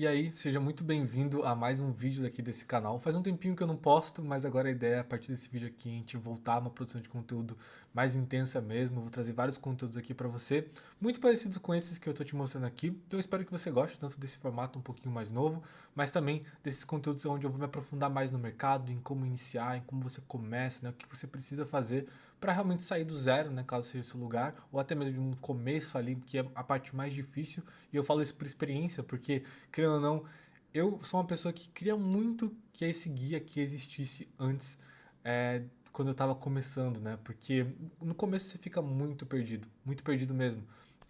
E aí, seja muito bem-vindo a mais um vídeo daqui desse canal. Faz um tempinho que eu não posto, mas agora a ideia é a partir desse vídeo aqui a gente voltar a uma produção de conteúdo mais intensa mesmo. Eu vou trazer vários conteúdos aqui pra você, muito parecidos com esses que eu tô te mostrando aqui. Então eu espero que você goste tanto desse formato um pouquinho mais novo, mas também desses conteúdos onde eu vou me aprofundar mais no mercado, em como iniciar, em como você começa, né, o que você precisa fazer para realmente sair do zero, né, caso seja esse lugar, ou até mesmo de um começo ali, que é a parte mais difícil. E eu falo isso por experiência, porque querendo ou não, eu sou uma pessoa que queria muito que esse guia aqui existisse antes, quando eu estava começando, né? Porque no começo você fica muito perdido mesmo.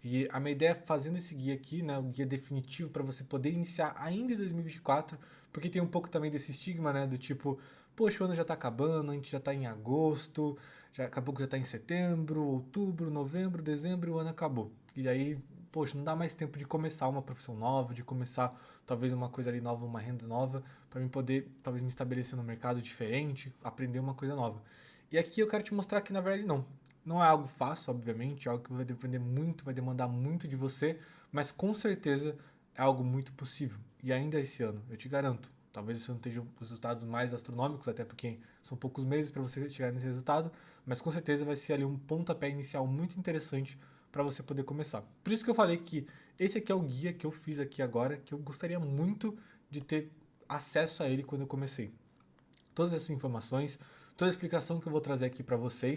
E a minha ideia é fazendo esse guia aqui, né, o guia definitivo para você poder iniciar ainda em 2024, porque tem um pouco também desse estigma, né, do tipo, poxa, o ano já tá acabando, a gente já tá em agosto, já acabou que já tá em setembro, outubro, novembro, dezembro, o ano acabou. E aí, poxa, não dá mais tempo de começar uma profissão nova, de começar talvez uma coisa ali nova, uma renda nova, para mim poder talvez me estabelecer no mercado diferente, aprender uma coisa nova. E aqui eu quero te mostrar que na verdade não. Não é algo fácil, obviamente, é algo que vai depender muito, vai demandar muito de você, mas com certeza é algo muito possível. E ainda esse ano, eu te garanto. Talvez você não esteja os resultados mais astronômicos, até porque são poucos meses para você chegar nesse resultado, mas com certeza vai ser ali um pontapé inicial muito interessante para você poder começar. Por isso que eu falei que esse aqui é o guia que eu fiz aqui agora, que eu gostaria muito de ter acesso a ele quando eu comecei. Todas essas informações, toda a explicação que eu vou trazer aqui para você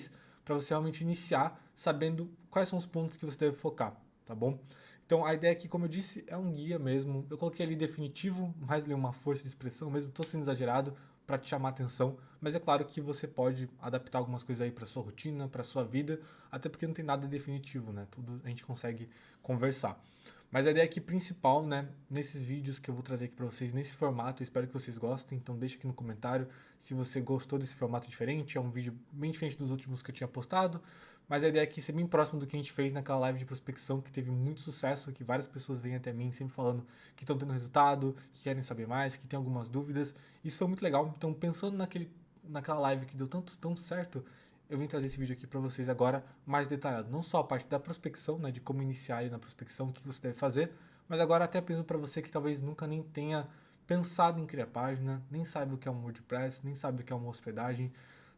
realmente iniciar sabendo quais são os pontos que você deve focar, tá bom? Então a ideia aqui, como eu disse, é um guia mesmo. Eu coloquei ali definitivo, mais ali uma força de expressão mesmo, estou sendo exagerado para te chamar a atenção, mas é claro que você pode adaptar algumas coisas aí para sua rotina, para sua vida, até porque não tem nada definitivo, né? Tudo a gente consegue conversar. Mas a ideia aqui principal, né, nesses vídeos que eu vou trazer aqui para vocês nesse formato, eu espero que vocês gostem, então deixa aqui no comentário se você gostou desse formato diferente, é um vídeo bem diferente dos últimos que eu tinha postado, mas a ideia aqui é ser bem próximo do que a gente fez naquela live de prospecção que teve muito sucesso, que várias pessoas vêm até mim sempre falando que estão tendo resultado, que querem saber mais, que tem algumas dúvidas. Isso foi muito legal, então pensando naquela live que deu tão certo, eu vim trazer esse vídeo aqui para vocês agora mais detalhado. Não só a parte da prospecção, né, de como iniciar na prospecção, o que você deve fazer, mas agora até mesmo para você que talvez nunca nem tenha pensado em criar página, nem sabe o que é um WordPress, nem sabe o que é uma hospedagem,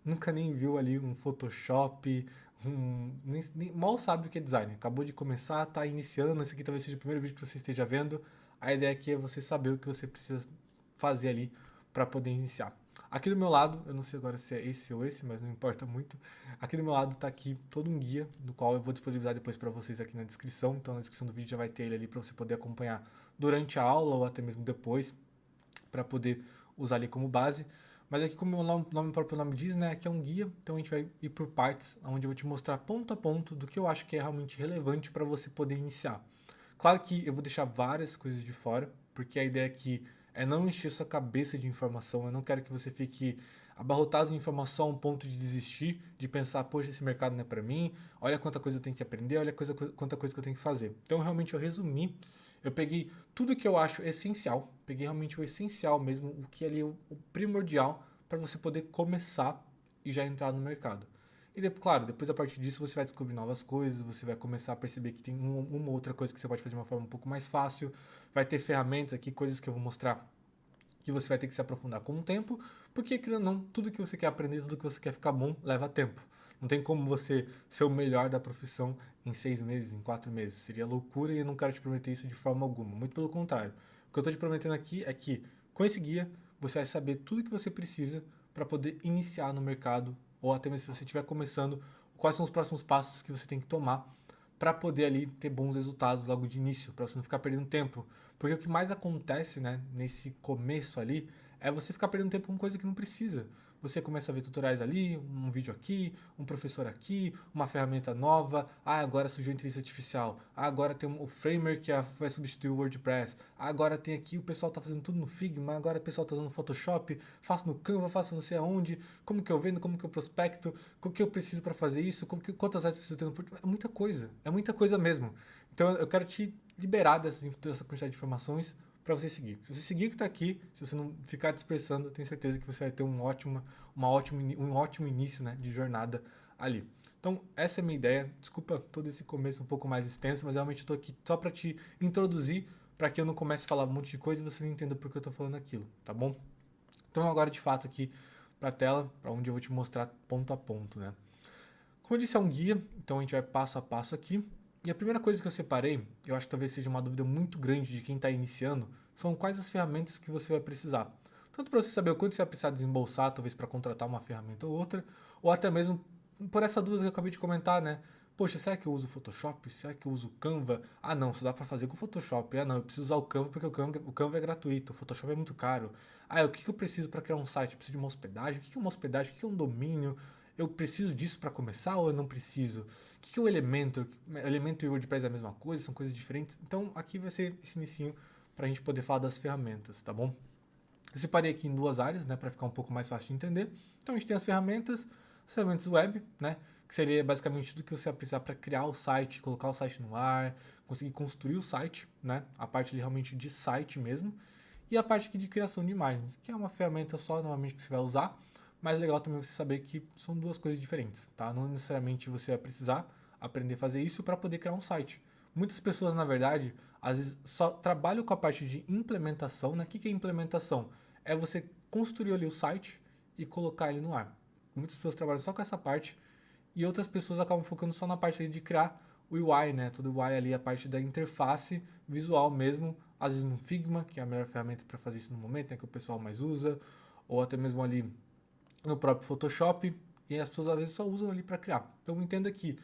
nunca nem viu ali um Photoshop, mal sabe o que é design. Acabou de começar, está iniciando, esse aqui talvez seja o primeiro vídeo que você esteja vendo. A ideia aqui é você saber o que você precisa fazer ali para poder iniciar. Aqui do meu lado, eu não sei agora se é esse ou esse, mas não importa muito. Aqui do meu lado está aqui todo um guia, do qual eu vou disponibilizar depois para vocês aqui na descrição. Então na descrição do vídeo já vai ter ele ali para você poder acompanhar durante a aula ou até mesmo depois, para poder usar ali como base. Mas aqui, como o próprio nome diz, né, aqui é um guia, então a gente vai ir por partes, onde eu vou te mostrar ponto a ponto do que eu acho que é realmente relevante para você poder iniciar. Claro que eu vou deixar várias coisas de fora, porque a ideia aqui é não encher sua cabeça de informação. Eu não quero que você fique abarrotado de informação a um ponto de desistir, de pensar, poxa, esse mercado não é para mim, olha quanta coisa eu tenho que aprender, olha quanta coisa que eu tenho que fazer. Então, realmente, eu resumi, eu peguei tudo que eu acho essencial, peguei realmente o essencial mesmo, o que é ali o primordial para você poder começar e já entrar no mercado. E, claro, depois a partir disso você vai descobrir novas coisas, você vai começar a perceber que tem uma outra coisa que você pode fazer de uma forma um pouco mais fácil, vai ter ferramentas aqui, coisas que eu vou mostrar que você vai ter que se aprofundar com o tempo, porque, querendo ou não, tudo que você quer aprender, tudo que você quer ficar bom, leva tempo. Não tem como você ser o melhor da profissão em 6 meses, em 4 meses. Seria loucura e eu não quero te prometer isso de forma alguma. Muito pelo contrário. O que eu estou te prometendo aqui é que, com esse guia, você vai saber tudo que você precisa para poder iniciar no mercado, ou até mesmo se você estiver começando, quais são os próximos passos que você tem que tomar para poder ali ter bons resultados logo de início, para você não ficar perdendo tempo. Porque o que mais acontece, né, nesse começo ali, é você ficar perdendo tempo com coisa que não precisa. Você começa a ver tutoriais ali, um vídeo aqui, um professor aqui, uma ferramenta nova. Ah, agora surgiu a inteligência artificial. Ah, agora tem o Framer que vai substituir o WordPress. Ah, agora tem aqui, o pessoal está fazendo tudo no Figma, agora o pessoal está usando Photoshop, faço no Canva, faço não sei aonde, como que eu vendo, como que eu prospecto, o que eu preciso para fazer isso, quantas áreas preciso ter no portfólio. É muita coisa mesmo. Então eu quero te liberar dessa quantidade de informações para você seguir. Se você seguir o que está aqui, se você não ficar dispersando, eu tenho certeza que você vai ter um ótimo início, né, de jornada ali. Então, essa é a minha ideia. Desculpa todo esse começo um pouco mais extenso, mas realmente eu estou aqui só para te introduzir para que eu não comece a falar um monte de coisa e você não entenda por que eu estou falando aquilo, tá bom? Então agora de fato aqui para a tela, para onde eu vou te mostrar ponto a ponto, né? Como eu disse, é um guia, então a gente vai passo a passo aqui. E a primeira coisa que eu separei, eu acho que talvez seja uma dúvida muito grande de quem está iniciando, são quais as ferramentas que você vai precisar. Tanto para você saber o quanto você vai precisar desembolsar, talvez para contratar uma ferramenta ou outra, ou até mesmo por essa dúvida que eu acabei de comentar, né? Poxa, será que eu uso o Photoshop? Será que eu uso o Canva? Ah, não, só dá para fazer com o Photoshop. Ah, não, eu preciso usar o Canva porque o Canva é gratuito, o Photoshop é muito caro. Ah, o que eu preciso para criar um site? Eu preciso de uma hospedagem? O que é uma hospedagem? O que é um domínio? Eu preciso disso para começar ou eu não preciso? O que é o Elementor? Elementor e WordPress é a mesma coisa? São coisas diferentes? Então, aqui vai ser esse inicinho para a gente poder falar das ferramentas, tá bom? Eu separei aqui em duas áreas, né, para ficar um pouco mais fácil de entender. Então, a gente tem as ferramentas web, né, que seria basicamente tudo que você vai precisar para criar o site, colocar o site no ar, conseguir construir o site, né, a parte ali realmente de site mesmo, e a parte aqui de criação de imagens, que é uma ferramenta só normalmente que você vai usar, mas é legal também você saber que são duas coisas diferentes, tá? Não necessariamente você vai precisar aprender a fazer isso para poder criar um site. Muitas pessoas, na verdade, às vezes só trabalham com a parte de implementação, né? O que é implementação? É você construir ali o site e colocar ele no ar. Muitas pessoas trabalham só com essa parte e outras pessoas acabam focando só na parte de criar o UI, né? Todo o UI ali, a parte da interface visual mesmo, às vezes no Figma, que é a melhor ferramenta para fazer isso no momento, né? Que o pessoal mais usa, ou até mesmo ali no próprio Photoshop, e as pessoas às vezes só usam ali para criar. Então entenda que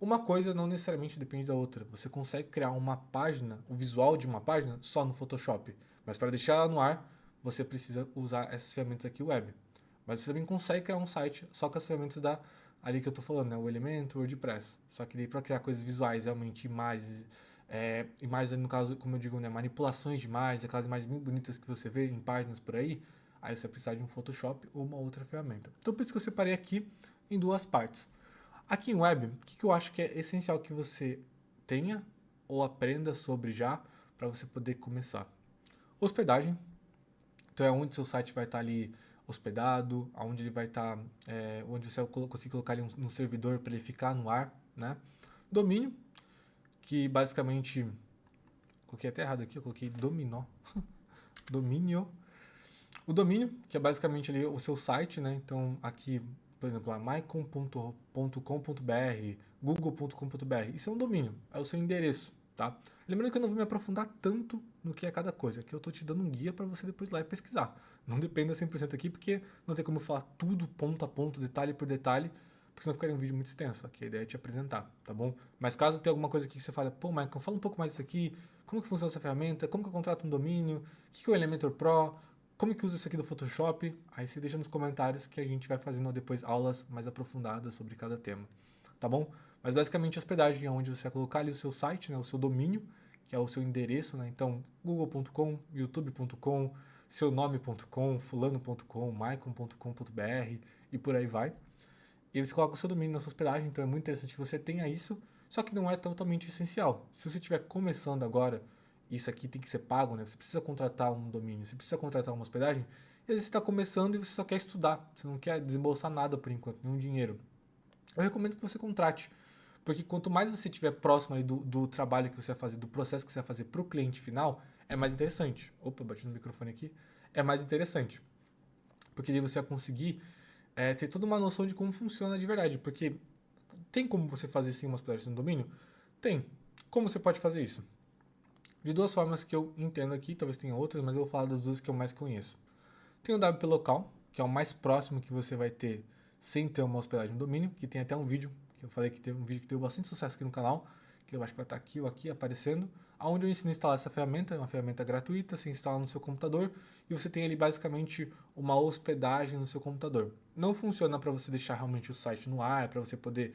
uma coisa não necessariamente depende da outra. Você consegue criar uma página, o visual de uma página, só no Photoshop. Mas para deixar ela no ar, você precisa usar essas ferramentas aqui web. Mas você também consegue criar um site só com as ferramentas ali que eu estou falando, né? O Elementor, o WordPress. Só que daí para criar coisas visuais, realmente imagens, imagens no caso, como eu digo, né? Manipulações de imagens, aquelas imagens muito bonitas que você vê em páginas por aí, aí você vai precisar de um Photoshop ou uma outra ferramenta. Então por isso que eu separei aqui em duas partes. Aqui em web, o que eu acho que é essencial que você tenha ou aprenda sobre já para você poder começar? Hospedagem. Então é onde seu site vai estar ali hospedado, onde ele vai estar, onde você vai conseguir colocar ali um servidor para ele ficar no ar, né? Domínio, que basicamente, coloquei até errado aqui, eu coloquei dominó, domínio. O domínio, que é basicamente ali o seu site, né? Então aqui, por exemplo, mycom.com.br, google.com.br, isso é um domínio, é o seu endereço, tá? Lembrando que eu não vou me aprofundar tanto no que é cada coisa, aqui eu estou te dando um guia para você depois ir lá e pesquisar. Não dependa 100% aqui, porque não tem como eu falar tudo ponto a ponto, detalhe por detalhe, porque senão ficaria um vídeo muito extenso. Aqui a ideia é te apresentar, tá bom? Mas caso tenha alguma coisa aqui que você fale, pô, Michael, fala um pouco mais disso aqui, como que funciona essa ferramenta, como que eu contrato um domínio, o que é o Elementor Pro, como que usa isso aqui do Photoshop? Aí você deixa nos comentários que a gente vai fazendo depois aulas mais aprofundadas sobre cada tema, tá bom? Mas basicamente a hospedagem é onde você vai colocar ali o seu site, né, o seu domínio, que é o seu endereço, né? Então, google.com, youtube.com, seunome.com, fulano.com, maicon.com.br e por aí vai. E você coloca o seu domínio na sua hospedagem, então é muito interessante que você tenha isso, só que não é totalmente essencial. Se você estiver começando agora, isso aqui tem que ser pago, né? Você precisa contratar um domínio, você precisa contratar uma hospedagem, e às vezes você está começando e você só quer estudar, você não quer desembolsar nada por enquanto, nenhum dinheiro. Eu recomendo que você contrate, porque quanto mais você estiver próximo ali do trabalho que você vai fazer, do processo que você vai fazer para o cliente final, é mais interessante. Opa, bati no microfone aqui. É mais interessante, porque aí você vai conseguir ter toda uma noção de como funciona de verdade, porque tem como você fazer sim uma hospedagem no domínio? Tem. Como você pode fazer isso? De duas formas que eu entendo aqui, talvez tenha outras, mas eu vou falar das duas que eu mais conheço. Tem o WP Local, que é o mais próximo que você vai ter sem ter uma hospedagem no domínio, que tem até um vídeo, que eu falei que teve um vídeo que deu bastante sucesso aqui no canal, que eu acho que vai estar aqui ou aqui aparecendo, onde eu ensino a instalar essa ferramenta, é uma ferramenta gratuita, você instala no seu computador e você tem ali basicamente uma hospedagem no seu computador. Não funciona para você deixar realmente o site no ar, para você poder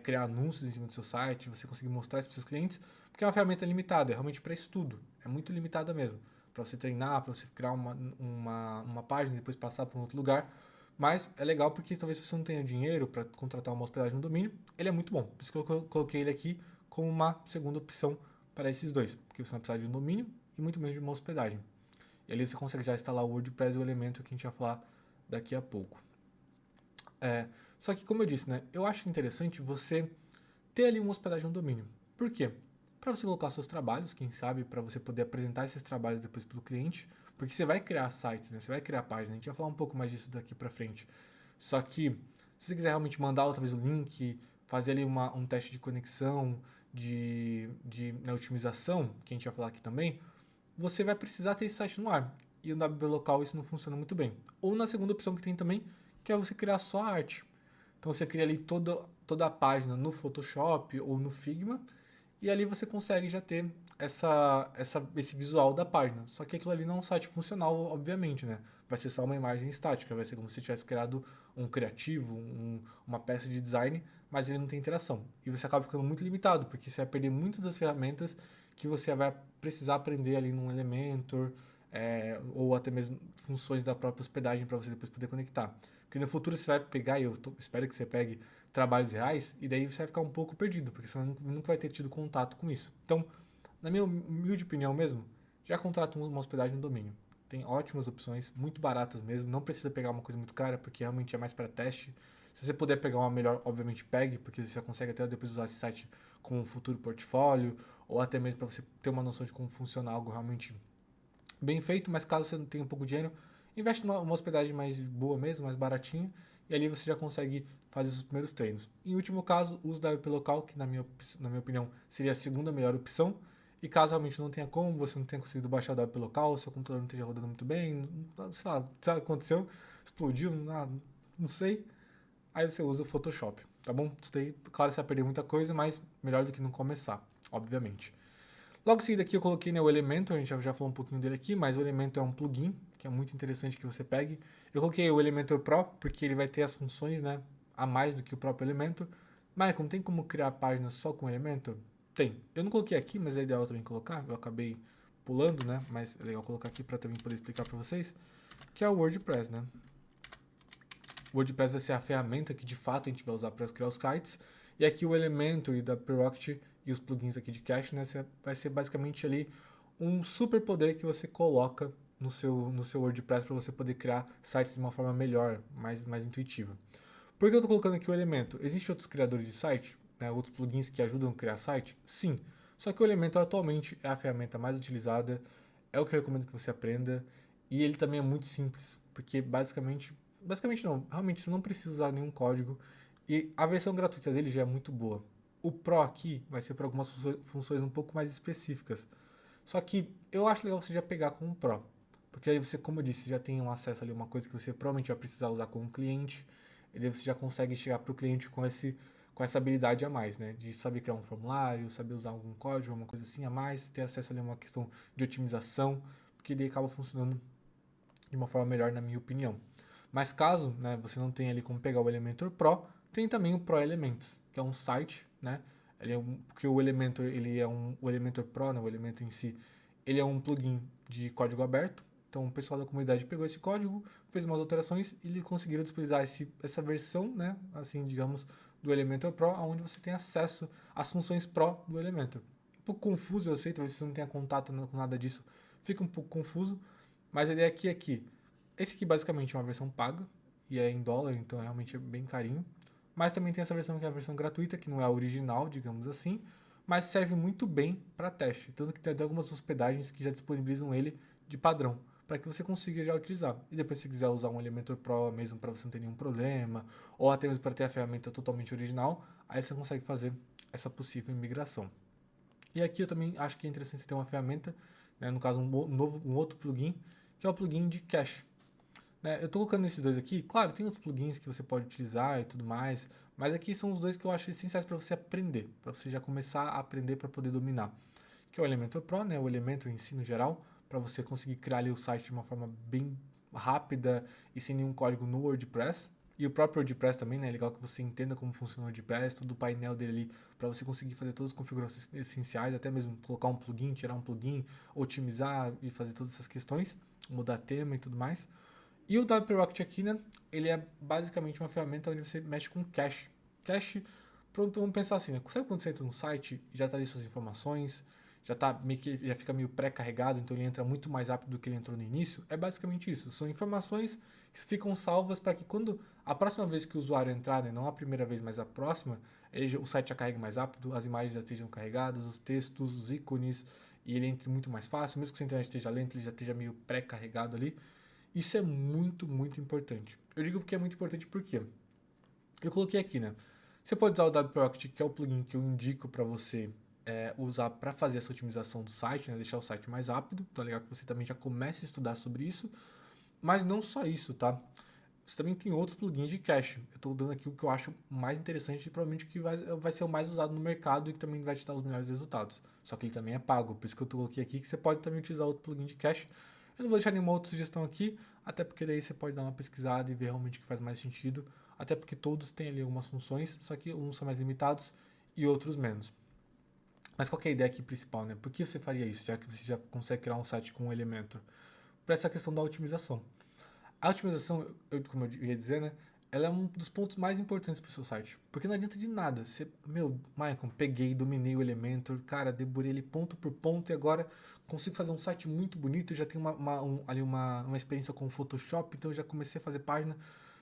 criar anúncios em cima do seu site, você conseguir mostrar isso para os seus clientes, porque é uma ferramenta limitada, é realmente para estudo, é muito limitada mesmo, para você treinar, para você criar uma página e depois passar para um outro lugar. Mas é legal porque talvez você não tenha dinheiro para contratar uma hospedagem no domínio, ele é muito bom. Por isso que eu coloquei ele aqui como uma segunda opção para esses dois, porque você não precisa de um domínio e muito menos de uma hospedagem. E ali você consegue já instalar o WordPress e o Elementor que a gente vai falar daqui a pouco. Só que, como eu disse, né, eu acho interessante você ter ali uma hospedagem no domínio. Por quê? para você colocar seus trabalhos, quem sabe, para você poder apresentar esses trabalhos depois para o cliente, porque você vai criar sites, né? Você vai criar páginas, a gente vai falar um pouco mais disso daqui para frente. Só que, se você quiser realmente mandar talvez o link, fazer ali um teste de conexão, na otimização, que a gente vai falar aqui também, você vai precisar ter esse site no ar. E no WP local isso não funciona muito bem. Ou na segunda opção que tem também, que é você criar só a arte. Então você cria ali toda a página no Photoshop ou no Figma, e ali você consegue já ter esse visual da página. Só que aquilo ali não é um site funcional, obviamente, né? Vai ser só uma imagem estática, vai ser como se tivesse criado um criativo, uma peça de design, mas ele não tem interação. E você acaba ficando muito limitado, porque você vai perder muitas das ferramentas que você vai precisar aprender ali num Elementor, ou até mesmo funções da própria hospedagem para você depois poder conectar. Porque no futuro você vai pegar, e espero que você pegue trabalhos reais, e daí você vai ficar um pouco perdido, porque você nunca vai ter tido contato com isso. Então, na minha humilde opinião mesmo, já contrata uma hospedagem no domínio. Tem ótimas opções, muito baratas mesmo, não precisa pegar uma coisa muito cara, porque realmente é mais para teste. Se você puder pegar uma melhor, obviamente pegue, porque você já consegue até depois usar esse site como um futuro portfólio, ou até mesmo para você ter uma noção de como funciona algo realmente bem feito, mas caso você não tenha um pouco de dinheiro, investe numa hospedagem mais boa mesmo, mais baratinha, e ali você já consegue fazer os primeiros treinos. Em último caso, use da WP local, que na minha opinião seria a segunda melhor opção, e caso realmente não tenha como, você não tenha conseguido baixar o WP local, seu computador não esteja rodando muito bem, sei lá, sabe o que aconteceu? Explodiu, não sei. Aí você usa o Photoshop, tá bom? Isso daí, claro, você vai perder muita coisa, mas melhor do que não começar, obviamente. Logo em seguida aqui eu coloquei, né, o Elementor, a gente já falou um pouquinho dele aqui, mas o Elementor é um plugin, que é muito interessante que você pegue. Eu coloquei o Elementor Pro, porque ele vai ter as funções, né, a mais do que o próprio Elementor. Michael, não tem como criar páginas só com Elementor? Tem. Eu não coloquei aqui, mas é ideal também colocar, eu acabei pulando, né, mas é legal colocar aqui para também poder explicar para vocês, que é o WordPress, né. O WordPress vai ser a ferramenta que de fato a gente vai usar para criar os sites, e aqui o Elementor e da Prerocket e os plugins aqui de cache, né, vai ser basicamente ali um super poder que você coloca no seu WordPress para você poder criar sites de uma forma melhor, mais intuitiva. Por que eu estou colocando aqui o Elementor? Existem outros criadores de site, né, outros plugins que ajudam a criar site? Sim. Só que o Elementor atualmente é a ferramenta mais utilizada, é o que eu recomendo que você aprenda, e ele também é muito simples, porque basicamente não, realmente você não precisa usar nenhum código, e a versão gratuita dele já é muito boa. O Pro aqui vai ser para algumas funções um pouco mais específicas. Só que eu acho legal você já pegar com o Pro. Porque aí você, como eu disse, já tem um acesso ali a uma coisa que você provavelmente vai precisar usar com um cliente. E daí você já consegue chegar para o cliente com essa habilidade a mais, né? De saber criar um formulário, saber usar algum código, alguma coisa assim a mais, ter acesso ali a uma questão de otimização, porque daí acaba funcionando de uma forma melhor, na minha opinião. Mas caso, né, você não tenha ali como pegar o Elementor Pro, tem também o Pro Elements, que é um site, né? Porque o Elementor, o Elementor Pro, né, o Elementor em si, ele é um plugin de código aberto. Então o pessoal da comunidade pegou esse código, fez umas alterações e eles conseguiram disponibilizar essa versão, né, assim, digamos, do Elementor Pro, onde você tem acesso às funções Pro do Elementor. Um pouco confuso, eu sei, talvez você não tenha contato com nada disso, fica um pouco confuso, mas a ideia aqui é que esse aqui basicamente é uma versão paga, e é em dólar, então realmente é bem carinho. Mas também tem essa versão que é a versão gratuita, que não é a original, digamos assim, mas serve muito bem para teste. Tanto que tem até algumas hospedagens que já disponibilizam ele de padrão, para que você consiga já utilizar. E depois, se quiser usar um Elementor Pro mesmo para você não ter nenhum problema, ou até mesmo para ter a ferramenta totalmente original, aí você consegue fazer essa possível migração. E aqui eu também acho que é interessante você ter uma ferramenta, né, no caso um outro plugin, que é o plugin de cache. Né? Eu estou colocando esses dois aqui, claro, tem outros plugins que você pode utilizar e tudo mais, mas aqui são os dois que eu acho essenciais para você aprender, para você já começar a aprender para poder dominar. Que é o Elementor Pro, né, o Elementor em si no geral, para você conseguir criar ali o site de uma forma bem rápida e sem nenhum código no WordPress. E o próprio WordPress também, né? É legal que você entenda como funciona o WordPress, todo o painel dele ali, para você conseguir fazer todas as configurações essenciais, até mesmo colocar um plugin, tirar um plugin, otimizar e fazer todas essas questões, mudar tema e tudo mais. E o WP Rocket aqui, né, ele é basicamente uma ferramenta onde você mexe com cache. Cache, vamos pensar assim, né? Sabe quando você entra no site e já está ali suas informações, já tá meio que já fica meio pré-carregado, então ele entra muito mais rápido do que ele entrou no início, é basicamente isso. São informações que ficam salvas para que quando a próxima vez que o usuário entrar, né, não a primeira vez, mas a próxima, o site já carregue mais rápido, as imagens já estejam carregadas, os textos, os ícones, e ele entre muito mais fácil, mesmo que a internet esteja lenta, ele já esteja meio pré-carregado ali. Isso é muito, muito importante. Eu digo porque é muito importante porque eu coloquei aqui, né? Você pode usar o WPRocket, que é o plugin que eu indico para você usar para fazer essa otimização do site, né? Deixar o site mais rápido. Então é legal que você também já comece a estudar sobre isso. Mas não só isso, tá? Você também tem outros plugins de cache. Eu estou dando aqui o que eu acho mais interessante e provavelmente o que vai ser o mais usado no mercado e que também vai te dar os melhores resultados. Só que ele também é pago, por isso que eu coloquei aqui que você pode também utilizar outro plugin de cache. Eu não vou deixar nenhuma outra sugestão aqui, até porque daí você pode dar uma pesquisada e ver realmente o que faz mais sentido. Até porque todos têm ali algumas funções, só que uns são mais limitados e outros menos. Mas qual que é a ideia aqui principal, né? Por que você faria isso, já que você já consegue criar um site com um Elementor? Para essa questão da otimização. A otimização, como eu ia dizer, né? Ela é um dos pontos mais importantes para o seu site. Porque não adianta de nada. Você, Michael, peguei, dominei o Elementor, cara, deburei ele ponto por ponto e agora consigo fazer um site muito bonito. Já tenho ali uma experiência com o Photoshop, então eu já comecei a fazer página.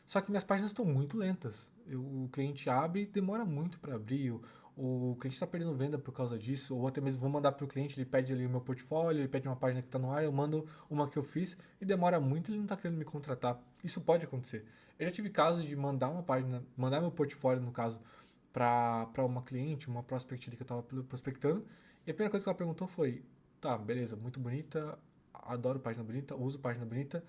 Só que minhas páginas estão muito lentas. O cliente abre e demora muito para abrir. O cliente está perdendo venda por causa disso, ou até mesmo vou mandar para o cliente, ele pede ali o meu portfólio, ele pede uma página que está no ar, eu mando uma que eu fiz e demora muito, ele não está querendo me contratar. Isso pode acontecer. Eu já tive casos de mandar uma página, mandar meu portfólio, no caso, para uma cliente, uma prospect ali que eu estava prospectando, e a primeira coisa que ela perguntou foi: tá, beleza, muito bonita, adoro página bonita, uso página bonita,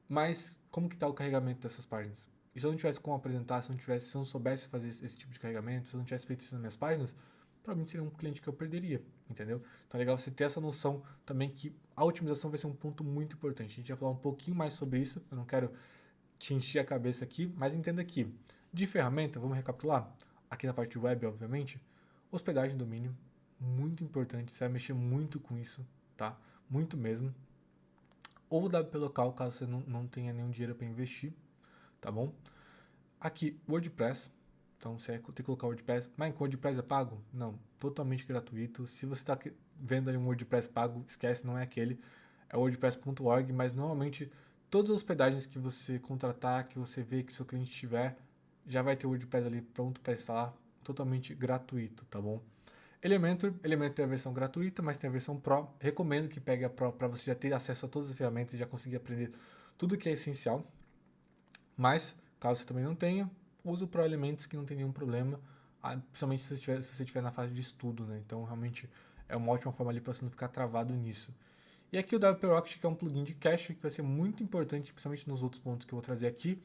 mas como que está o carregamento dessas páginas? E se eu não tivesse como apresentar, se eu não soubesse fazer esse tipo de carregamento, se eu não tivesse feito isso nas minhas páginas, provavelmente seria um cliente que eu perderia, entendeu? Então é legal você ter essa noção também que a otimização vai ser um ponto muito importante. A gente vai falar um pouquinho mais sobre isso, eu não quero te encher a cabeça aqui, mas entenda que de ferramenta, vamos recapitular, aqui na parte web, obviamente, hospedagem de domínio, muito importante, você vai mexer muito com isso, tá? Muito mesmo. Ou WP local, caso você não tenha nenhum dinheiro para investir, tá bom? Aqui, WordPress. Então você tem que colocar WordPress. Mas o WordPress é pago? Não, totalmente gratuito. Se você está vendo ali um WordPress pago, esquece, não é aquele. É wordpress.org, mas normalmente todas as hospedagens que você contratar, que você vê que seu cliente tiver, já vai ter o WordPress ali pronto para instalar, totalmente gratuito, tá bom? Elementor tem a versão gratuita, mas tem a versão Pro. Recomendo que pegue a Pro para você já ter acesso a todas as ferramentas e já conseguir aprender tudo que é essencial. Mas, caso você também não tenha, use o Pro Elementos que não tem nenhum problema, principalmente se você estiver na fase de estudo, né? Então, realmente, é uma ótima forma ali para você não ficar travado nisso. E aqui o WP Rocket, que é um plugin de cache, que vai ser muito importante, principalmente nos outros pontos que eu vou trazer aqui,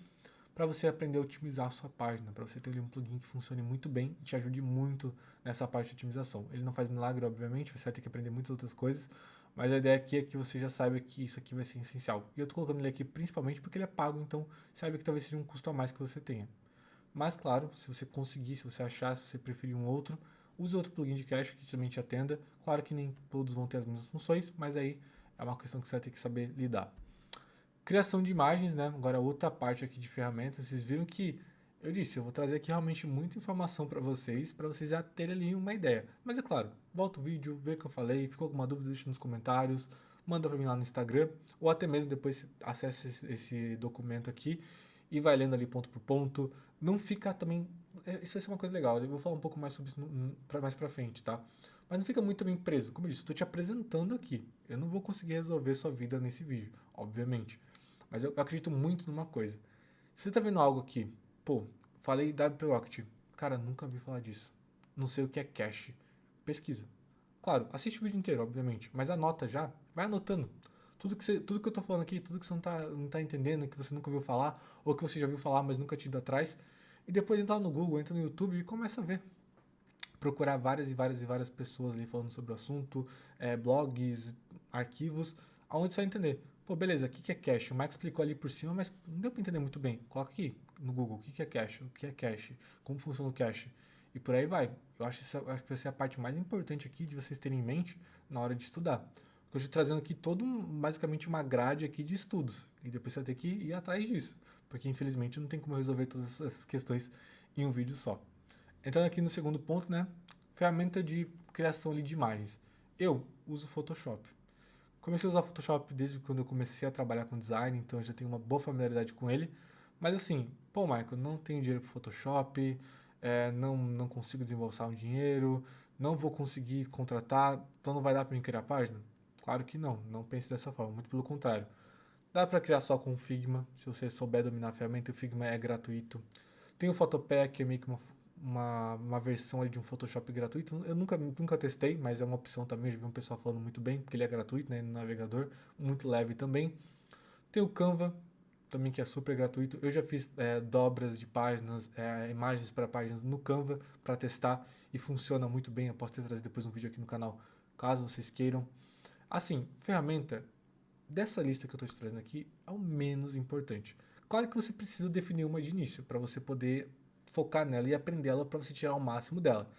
para você aprender a otimizar a sua página, para você ter ali um plugin que funcione muito bem e te ajude muito nessa parte de otimização. Ele não faz milagre, obviamente, você vai ter que aprender muitas outras coisas, mas a ideia aqui é que você já saiba que isso aqui vai ser essencial. E eu estou colocando ele aqui principalmente porque ele é pago, então saiba que talvez seja um custo a mais que você tenha. Mas claro, se você conseguir, se você achar, se você preferir um outro, use outro plugin de cache que também te atenda. Claro que nem todos vão ter as mesmas funções, mas aí é uma questão que você vai ter que saber lidar. Criação de imagens, né? Agora outra parte aqui de ferramentas. Vocês viram que eu disse, eu vou trazer aqui realmente muita informação para vocês já terem ali uma ideia. Mas é claro, volta o vídeo, vê o que eu falei, ficou alguma dúvida, deixa nos comentários, manda para mim lá no Instagram, ou até mesmo depois acesse esse documento aqui e vai lendo ali ponto por ponto. Não fica também, isso vai ser uma coisa legal, eu vou falar um pouco mais sobre isso mais pra frente, tá? Mas não fica muito também preso. Como eu disse, eu tô te apresentando aqui. Eu não vou conseguir resolver sua vida nesse vídeo, obviamente. Mas eu acredito muito numa coisa. Se você tá vendo algo aqui, pô, falei WP Rocket. Cara, nunca vi falar disso. Não sei o que é cache. Pesquisa. Claro, assiste o vídeo inteiro, obviamente, mas anota já, vai anotando. Tudo que eu tô falando aqui, tudo que você não tá entendendo, que você nunca ouviu falar, ou que você já ouviu falar, mas nunca tinha ido atrás. E depois entra no Google, entra no YouTube e começa a ver. Procurar várias e várias e várias pessoas ali falando sobre o assunto, blogs, arquivos, aonde você vai entender. Pô, beleza, o que é cache? O Mike explicou ali por cima, mas não deu para entender muito bem. Coloca aqui no Google, o que é cache? O que é cache? Como funciona o cache? E por aí vai. Acho que vai ser a parte mais importante aqui de vocês terem em mente na hora de estudar. Porque eu estou trazendo aqui basicamente uma grade aqui de estudos. E depois você vai ter que ir atrás disso. Porque infelizmente não tem como resolver todas essas questões em um vídeo só. Entrando aqui no segundo ponto, né? Ferramenta de criação ali de imagens. Eu uso Photoshop. Comecei a usar Photoshop desde quando eu comecei a trabalhar com design, então eu já tenho uma boa familiaridade com ele. Mas assim, pô, Michael, não tenho dinheiro para Photoshop, não consigo desembolsar um dinheiro, não vou conseguir contratar, então não vai dar para mim criar página? Claro que não, não pense dessa forma, muito pelo contrário. Dá para criar só com o Figma, se você souber dominar a ferramenta, o Figma é gratuito. Tem o Photopea, que é meio que uma versão ali de um Photoshop gratuito. Eu nunca testei, mas é uma opção também. Eu já vi um pessoal falando muito bem, porque ele é gratuito, né, no navegador, muito leve também. Tem o Canva, também que é super gratuito. Eu já fiz dobras de páginas, imagens para páginas no Canva para testar e funciona muito bem. Eu posso trazer depois um vídeo aqui no canal, caso vocês queiram. Assim, ferramenta dessa lista que eu estou te trazendo aqui é o menos importante. Claro que você precisa definir uma de início para você poder focar nela e aprender ela para você tirar o máximo dela.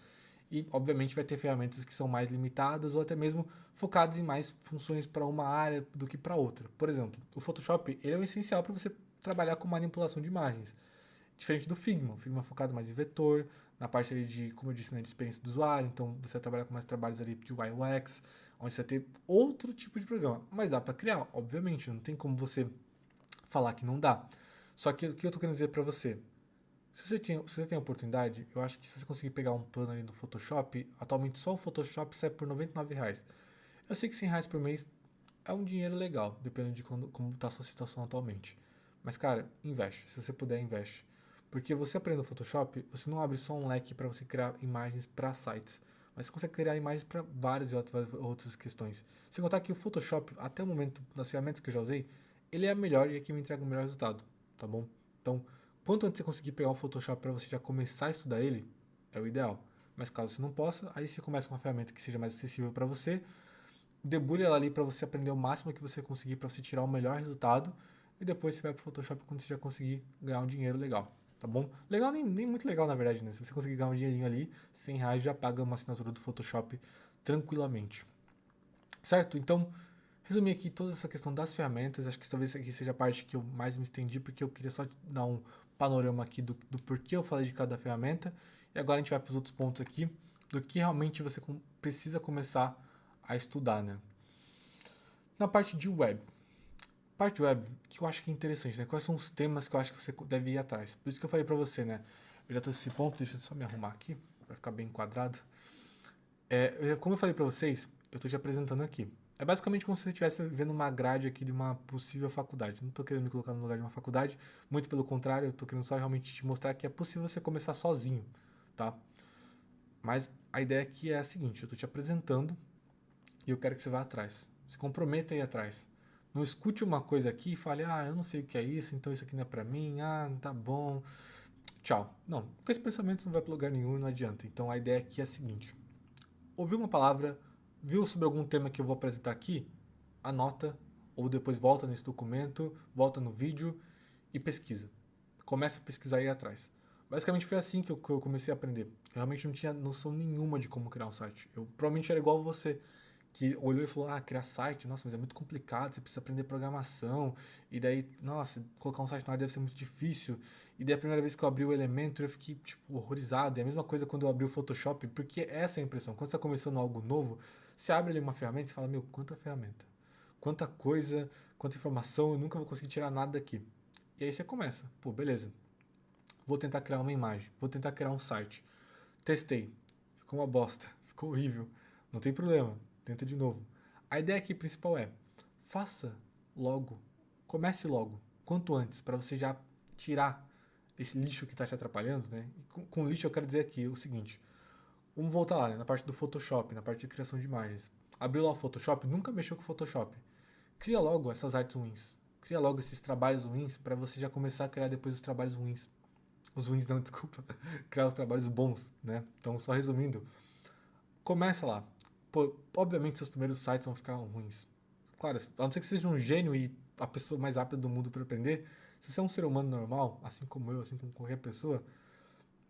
E, obviamente, vai ter ferramentas que são mais limitadas ou até mesmo focadas em mais funções para uma área do que para outra. Por exemplo, o Photoshop ele é o essencial para você trabalhar com manipulação de imagens. Diferente do Figma. O Figma é focado mais em vetor, na parte ali de, como eu disse, né, de experiência do usuário. Então, você vai trabalhar com mais trabalhos ali de UI UX, onde você vai ter outro tipo de programa. Mas dá para criar, obviamente. Não tem como você falar que não dá. Só que o que eu estou querendo dizer para você? Se você tem a oportunidade, eu acho que se você conseguir pegar um plano ali no Photoshop, atualmente só o Photoshop sai por R$ 99. Eu sei que R$ 100 por mês é um dinheiro legal, dependendo de como está a sua situação atualmente. Mas, cara, investe. Se você puder, investe. Porque você aprendendo Photoshop, você não abre só um leque para você criar imagens para sites, mas você consegue criar imagens para várias e outras questões. Sem contar que o Photoshop, até o momento, das ferramentas que eu já usei, ele é a melhor e é que me entrega o melhor resultado, tá bom? Então, quanto antes você conseguir pegar um Photoshop para você já começar a estudar ele, é o ideal. Mas caso você não possa, aí você começa com uma ferramenta que seja mais acessível para você, debulhe ela ali para você aprender o máximo que você conseguir para você tirar o melhor resultado e depois você vai pro Photoshop quando você já conseguir ganhar um dinheiro legal, tá bom? Legal, nem muito legal na verdade, né? Se você conseguir ganhar um dinheirinho ali, R$ 100 já paga uma assinatura do Photoshop tranquilamente, certo? Então, resumir aqui toda essa questão das ferramentas, acho que talvez isso aqui seja a parte que eu mais me estendi, porque eu queria só te dar um panorama aqui do porquê eu falei de cada ferramenta, e agora a gente vai para os outros pontos aqui, do que realmente você precisa começar a estudar, né? Na parte de web. Parte web, que eu acho que é interessante, né? Quais são os temas que eu acho que você deve ir atrás? Por isso que eu falei pra você, né? Eu já tô nesse ponto, deixa eu só me arrumar aqui, pra ficar bem enquadrado. Como eu falei pra vocês, eu tô te apresentando aqui. É basicamente como se você estivesse vendo uma grade aqui de uma possível faculdade. Não tô querendo me colocar no lugar de uma faculdade, muito pelo contrário, eu tô querendo só realmente te mostrar que é possível você começar sozinho, tá? Mas a ideia aqui é a seguinte, eu tô te apresentando e eu quero que você vá atrás. Se comprometa aí atrás. Não escute uma coisa aqui e fale, eu não sei o que é isso, então isso aqui não é pra mim, não tá bom, tchau. Não, com esse pensamento você não vai pra lugar nenhum e não adianta. Então a ideia aqui é a seguinte: ouviu uma palavra, viu sobre algum tema que eu vou apresentar aqui, anota, ou depois volta nesse documento, volta no vídeo e pesquisa. Começa a pesquisar aí atrás. Basicamente foi assim que eu comecei a aprender. Eu realmente não tinha noção nenhuma de como criar um site. Eu provavelmente era igual a você, que olhou e falou, criar site, nossa, mas é muito complicado, você precisa aprender programação, e daí, nossa, colocar um site no ar deve ser muito difícil, e daí a primeira vez que eu abri o Elementor eu fiquei, tipo, horrorizado, e a mesma coisa quando eu abri o Photoshop, porque essa é a impressão, quando você está começando algo novo, você abre ali uma ferramenta e fala, meu, quanta ferramenta, quanta coisa, quanta informação, eu nunca vou conseguir tirar nada daqui. E aí você começa, pô, beleza, vou tentar criar uma imagem, vou tentar criar um site. Testei, ficou uma bosta, ficou horrível, não tem problema, tenta de novo. A ideia aqui principal é, faça logo, comece logo, quanto antes, para você já tirar esse lixo que está te atrapalhando, né? E com lixo eu quero dizer aqui o seguinte, vamos voltar lá, né? Na parte do Photoshop, na parte de criação de imagens. Abriu lá o Photoshop, nunca mexeu com o Photoshop. Cria logo essas artes ruins. Cria logo esses trabalhos ruins para você já começar a criar depois os trabalhos ruins. Os ruins não, desculpa. Criar os trabalhos bons, né? Então, só resumindo, começa lá. Pô, obviamente seus primeiros sites vão ficar ruins. Claro, a não ser que seja um gênio e a pessoa mais rápida do mundo para aprender, se você é um ser humano normal, assim como eu, assim como qualquer pessoa,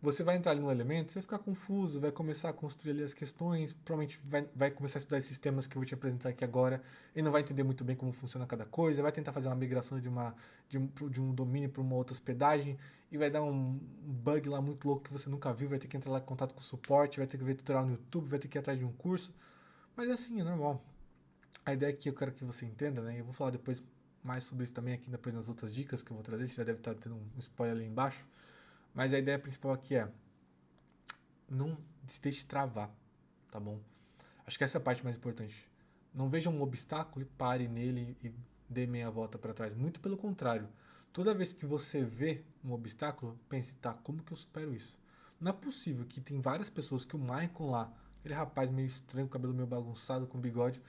você vai entrar ali no elemento, você vai ficar confuso, vai começar a construir ali as questões, provavelmente vai começar a estudar esses temas que eu vou te apresentar aqui agora, e não vai entender muito bem como funciona cada coisa, vai tentar fazer uma migração de um domínio para uma outra hospedagem, e vai dar um bug lá muito louco que você nunca viu, vai ter que entrar lá em contato com o suporte, vai ter que ver tutorial no YouTube, vai ter que ir atrás de um curso. Mas é assim, é normal. A ideia é que eu quero que você entenda, né? Eu vou falar depois mais sobre isso também aqui depois nas outras dicas que eu vou trazer. Você já deve estar tendo um spoiler ali embaixo. Mas a ideia principal aqui é não se deixe travar, tá bom? Acho que essa é a parte mais importante. Não veja um obstáculo e pare nele e dê meia volta para trás. Muito pelo contrário. Toda vez que você vê um obstáculo, pense, tá, como que eu supero isso? Não é possível que tem várias pessoas que o Michael lá, aquele rapaz meio estranho, cabelo meio bagunçado, com bigode,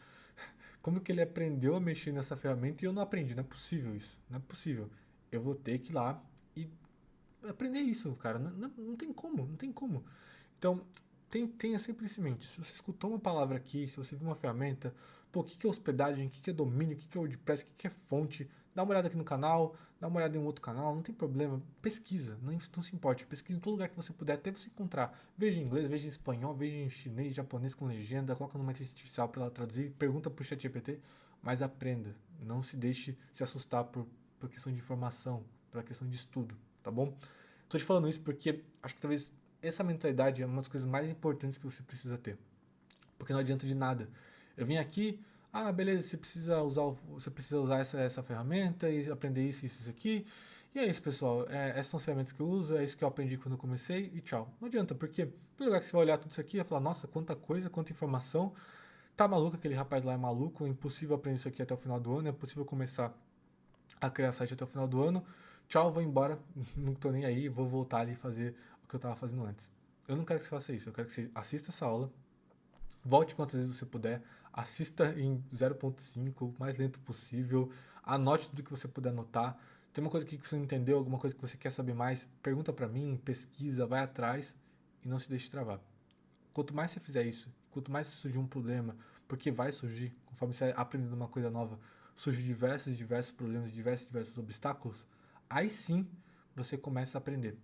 como que ele aprendeu a mexer nessa ferramenta e eu não aprendi? Não é possível isso. Não é possível. Eu vou ter que ir lá e aprender isso, cara. Não tem como, não tem como. Então, tenha sempre isso em mente. Se você escutou uma palavra aqui, se você viu uma ferramenta, pô, o que é hospedagem, o que é domínio, o que é WordPress, o que é fonte, dá uma olhada aqui no canal, dá uma olhada em um outro canal, não tem problema. Pesquisa, não se importe. Pesquisa em todo lugar que você puder, até você encontrar. Veja em inglês, veja em espanhol, veja em chinês, japonês com legenda, coloca numa inteligência artificial para ela traduzir, pergunta pro ChatGPT, mas aprenda. Não se deixe se assustar por questão de informação, por questão de estudo, tá bom? Tô te falando isso porque acho que talvez essa mentalidade é uma das coisas mais importantes que você precisa ter. Porque não adianta de nada. Eu vim aqui, beleza, você precisa usar essa ferramenta e aprender isso aqui. E é isso, pessoal. Essas são as ferramentas que eu uso, é isso que eu aprendi quando eu comecei e tchau. Não adianta, porque no lugar que você vai olhar tudo isso aqui e vai falar, nossa, quanta coisa, quanta informação. Tá maluco, aquele rapaz lá é maluco, é impossível aprender isso aqui até o final do ano, é impossível começar a criar site até o final do ano. Tchau, vou embora, não tô nem aí, vou voltar ali e fazer o que eu tava fazendo antes. Eu não quero que você faça isso, eu quero que você assista essa aula, volte quantas vezes você puder, assista em 0.5, o mais lento possível, anote tudo que você puder anotar. Tem uma coisa que você não entendeu, alguma coisa que você quer saber mais, pergunta pra mim, pesquisa, vai atrás e não se deixe travar. Quanto mais você fizer isso, quanto mais surgir um problema, porque vai surgir, conforme você aprendendo uma coisa nova, surgem diversos problemas, diversos obstáculos, aí sim você começa a aprender.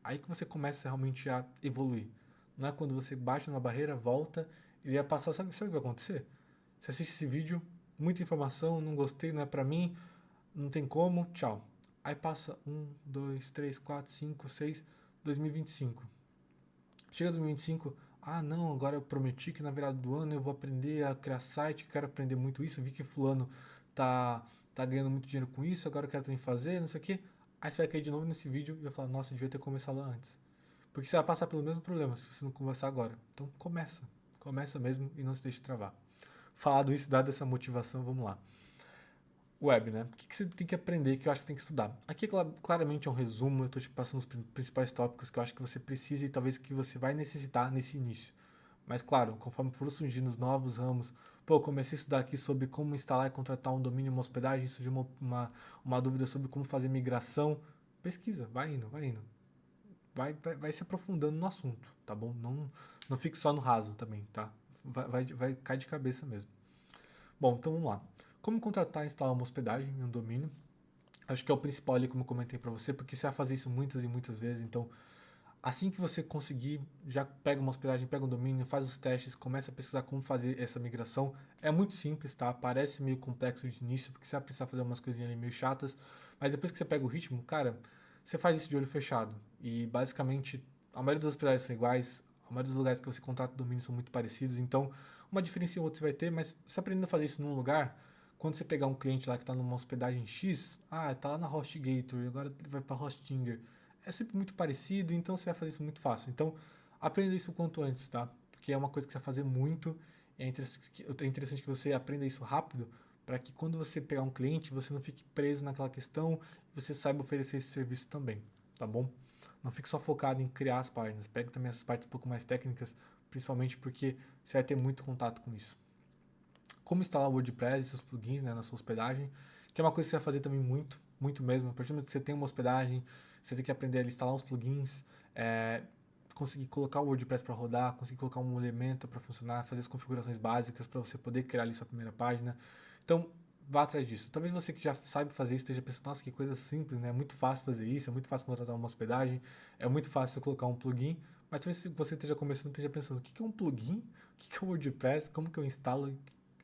Aí que você começa realmente a evoluir. Não é quando você bate numa barreira, volta e ia passar, sabe o que vai acontecer? Você assiste esse vídeo, muita informação, não gostei, não é pra mim, não tem como, tchau. Aí passa 2025. Chega 2025, não, agora eu prometi que na virada do ano eu vou aprender a criar site, quero aprender muito isso, vi que fulano tá, tá ganhando muito dinheiro com isso, agora eu quero também fazer, não sei o quê. Aí você vai cair de novo nesse vídeo e vai falar, nossa, eu devia ter começado lá antes. Porque você vai passar pelo mesmo problema se você não conversar agora. Então começa mesmo e não se deixe travar. Falado isso, dado essa motivação, vamos lá. Web, né? O que você tem que aprender que eu acho que você tem que estudar? Aqui claramente é um resumo, eu estou te passando os principais tópicos que eu acho que você precisa e talvez que você vai necessitar nesse início. Mas claro, conforme for surgindo os novos ramos, eu comecei a estudar aqui sobre como instalar e contratar um domínio, uma hospedagem, surgiu uma dúvida sobre como fazer migração. Pesquisa, vai indo, vai indo. Vai se aprofundando no assunto, tá bom? Não fique só no raso também, tá? Vai cair de cabeça mesmo. Bom, então vamos lá. Como contratar e instalar uma hospedagem em um domínio? Acho que é o principal ali, como eu comentei para você, porque você vai fazer isso muitas e muitas vezes. Então, assim que você conseguir, já pega uma hospedagem, pega um domínio, faz os testes, começa a pesquisar como fazer essa migração. É muito simples, tá? Parece meio complexo de início, porque você vai precisar fazer umas coisinhas ali meio chatas. Mas depois que você pega o ritmo, cara, você faz isso de olho fechado. E basicamente, a maioria das hospedagens são iguais, a maioria dos lugares que você contrata o domínio são muito parecidos. Então, uma diferença ou outra você vai ter, mas você aprendendo a fazer isso num lugar, quando você pegar um cliente lá que está numa hospedagem X, tá lá na HostGator, agora ele vai para Hostinger. É sempre muito parecido, então você vai fazer isso muito fácil. Então, aprenda isso o quanto antes, tá? Porque é uma coisa que você vai fazer muito. É interessante que você aprenda isso rápido, para que quando você pegar um cliente, você não fique preso naquela questão e você saiba oferecer esse serviço também, tá bom? Não fique só focado em criar as páginas. Pegue também essas partes um pouco mais técnicas, principalmente porque você vai ter muito contato com isso. Como instalar o WordPress e seus plugins, né, na sua hospedagem, que é uma coisa que você vai fazer também muito mesmo. A partir do momento que você tem uma hospedagem, você tem que aprender a instalar os plugins, conseguir colocar o WordPress para rodar, conseguir colocar um elemento para funcionar, fazer as configurações básicas para você poder criar ali sua primeira página. Então, vá atrás disso. Talvez você que já sabe fazer isso esteja pensando, nossa, que coisa simples, né? É muito fácil fazer isso, é muito fácil contratar uma hospedagem, é muito fácil colocar um plugin, mas talvez você esteja começando, esteja pensando, o que é um plugin? O que é um WordPress? Como que eu instalo?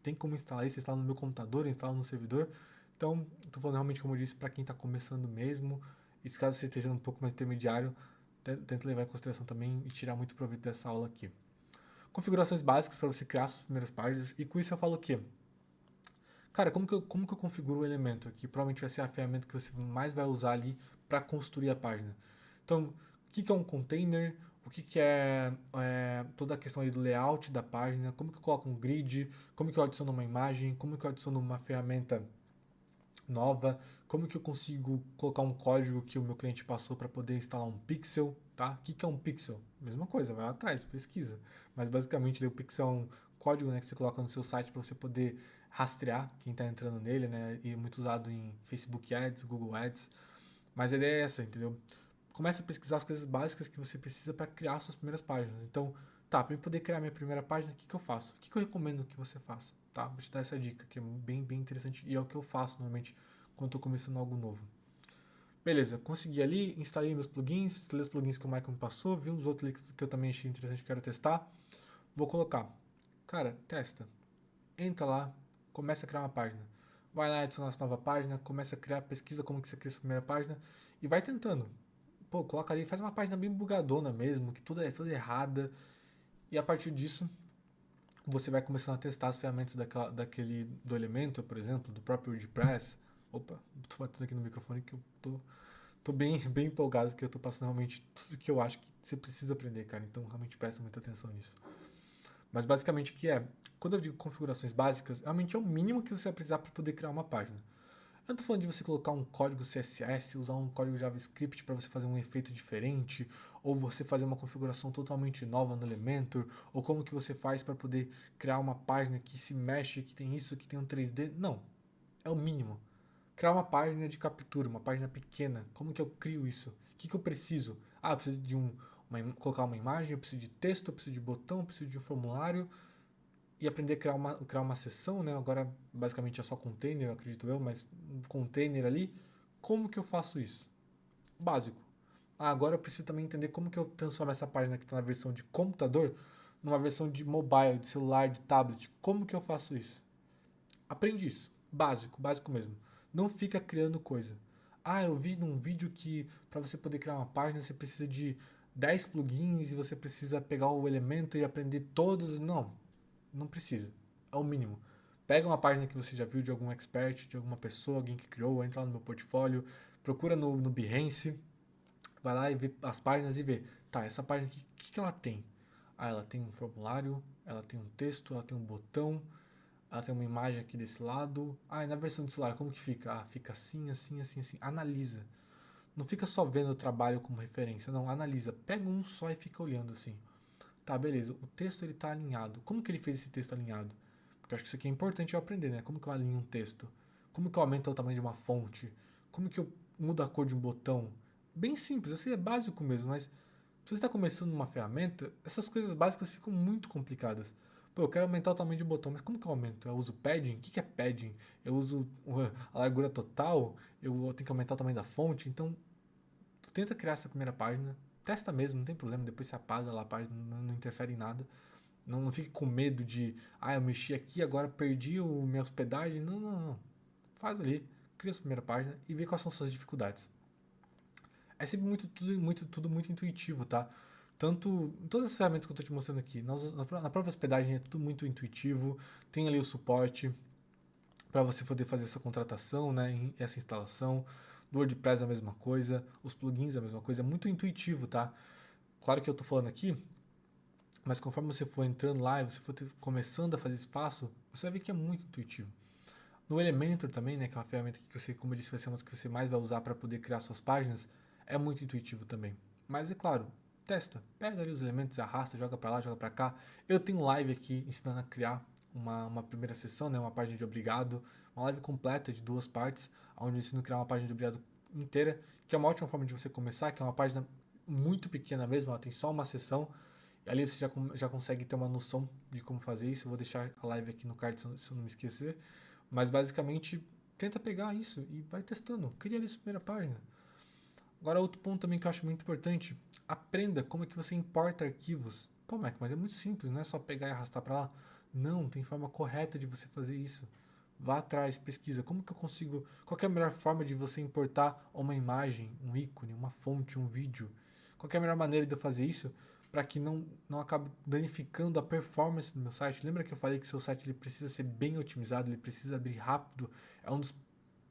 Tem como instalar isso? Instalar no meu computador, instalar no servidor? Então, estou falando realmente, como eu disse, para quem está começando mesmo, e se caso você esteja um pouco mais intermediário, tenta levar em consideração também e tirar muito proveito dessa aula aqui. configurações básicas para você criar suas primeiras páginas. E com isso eu falo o quê? Cara, como que eu configuro o elemento aqui? Provavelmente vai ser a ferramenta que você mais vai usar ali para construir a página. Então, o que é um container? O que é toda a questão aí do layout da página? Como que eu coloco um grid? Como que eu adiciono uma imagem? Como que eu adiciono uma ferramenta nova? Como que eu consigo colocar um código que o meu cliente passou para poder instalar um pixel, tá? O que é um pixel? Mesma coisa, vai lá atrás, pesquisa. Mas basicamente o pixel é um código, né, que você coloca no seu site para você poder rastrear quem está entrando nele, né? E é muito usado em Facebook Ads, Google Ads. Mas a ideia é essa, entendeu? Começa a pesquisar as coisas básicas que você precisa para criar suas primeiras páginas. Então, tá, para eu poder criar minha primeira página, o que eu faço? O que eu recomendo que você faça? Tá, vou te dar essa dica, que é bem interessante e é o que eu faço normalmente quando estou começando algo novo. Beleza, consegui ali, instalei meus plugins, instalei os plugins que o Michael me passou, vi uns outros ali que eu também achei interessante e quero testar. Vou colocar. Cara, testa. Entra lá, começa a criar uma página. Vai lá, adiciona essa nova página, começa a criar, pesquisa como que você cria essa primeira página e vai tentando. Pô, coloca ali, faz uma página bem bugadona mesmo, que tudo é toda errada. E a partir disso, você vai começando a testar as ferramentas do Elementor, por exemplo, do próprio WordPress. Opa, tô batendo aqui no microfone que eu tô bem empolgado, que eu tô passando realmente tudo que eu acho que você precisa aprender, cara. Então, realmente presta muita atenção nisso. Mas basicamente o que é? Quando eu digo configurações básicas, realmente é o mínimo que você vai precisar para poder criar uma página. Eu não tô falando de você colocar um código CSS, usar um código JavaScript para você fazer um efeito diferente, ou você fazer uma configuração totalmente nova no Elementor, ou como que você faz para poder criar uma página que se mexe, que tem isso, que tem um 3D. Não, é o mínimo. Criar uma página de captura, uma página pequena. Como que eu crio isso? O que eu preciso? Ah, eu preciso de colocar uma imagem, eu preciso de texto, eu preciso de botão, eu preciso de um formulário e aprender a criar uma sessão, né? Agora basicamente é só container, acredito eu, mas um container ali. Como que eu faço isso? Básico. Ah, agora eu preciso também entender como que eu transformo essa página que está na versão de computador numa versão de mobile, de celular, de tablet. Como que eu faço isso? Aprende isso. Básico, básico mesmo. Não fica criando coisa. Ah, eu vi num vídeo que para você poder criar uma página você precisa de 10 plugins e você precisa pegar o elemento e aprender todos. Não, não precisa. É o mínimo. Pega uma página que você já viu de algum expert, de alguma pessoa, alguém que criou, entra lá no meu portfólio, procura no Behance, vai lá e vê as páginas e vê. Tá, essa página aqui, o que ela tem? Ah, ela tem um formulário, ela tem um texto, ela tem um botão, ela tem uma imagem aqui desse lado. Ah, e na versão do celular, como que fica? Ah, fica assim, assim, assim, assim. Analisa. Não fica só vendo o trabalho como referência, não, analisa. Pega um só e fica olhando assim. Tá, beleza. O texto ele tá alinhado. Como que ele fez esse texto alinhado? Porque eu acho que isso aqui é importante eu aprender, né? Como que eu alinho um texto? Como que eu aumento o tamanho de uma fonte? Como que eu mudo a cor de um botão? Bem simples, eu sei, é básico mesmo, mas se você está começando uma ferramenta, essas coisas básicas ficam muito complicadas. Pô, eu quero aumentar o tamanho de um botão, mas como que eu aumento? Eu uso padding? O que é padding? Eu uso a largura total? Eu tenho que aumentar o tamanho da fonte? Então, tenta criar essa primeira página, testa mesmo, não tem problema, depois você apaga lá a página, não interfere em nada. Não fique com medo de, eu mexi aqui, agora perdi minha hospedagem. Não, não, não. Faz ali, cria a sua primeira página e vê quais são suas dificuldades. É sempre tudo muito intuitivo, tá? Tanto em todas as ferramentas que eu estou te mostrando aqui, na própria hospedagem é tudo muito intuitivo, tem ali o suporte para você poder fazer essa contratação, né, essa instalação. Do WordPress é a mesma coisa, os plugins é a mesma coisa, é muito intuitivo, tá? Claro que eu estou falando aqui, mas conforme você for entrando lá e você for começando a fazer espaço, você vai ver que é muito intuitivo. No Elementor também, né, que é uma ferramenta que você, como eu disse, vai ser uma das que você mais vai usar para poder criar suas páginas, é muito intuitivo também. Mas é claro, testa, pega ali os elementos, arrasta, joga para lá, joga para cá. Eu tenho live aqui ensinando a criar uma primeira sessão, né, uma página de obrigado, uma live completa de 2 partes, onde eu ensino a criar uma página de obrigado inteira, que é uma ótima forma de você começar, que é uma página muito pequena mesmo, ela tem só uma sessão, e ali você já consegue ter uma noção de como fazer isso. Eu vou deixar a live aqui no card se eu não me esquecer. Mas basicamente, tenta pegar isso e vai testando. Cria ali a primeira página. Agora, outro ponto também que eu acho muito importante. Aprenda como é que você importa arquivos. Pô, Mac, mas é muito simples, não é só pegar e arrastar para lá. Não, tem forma correta de você fazer isso. Vá atrás, pesquisa. Como que eu consigo... Qual é a melhor forma de você importar uma imagem, um ícone, uma fonte, um vídeo? Qual é a melhor maneira de eu fazer isso para que não acabe danificando a performance do meu site. Lembra que eu falei que o seu site ele precisa ser bem otimizado, ele precisa abrir rápido, é um dos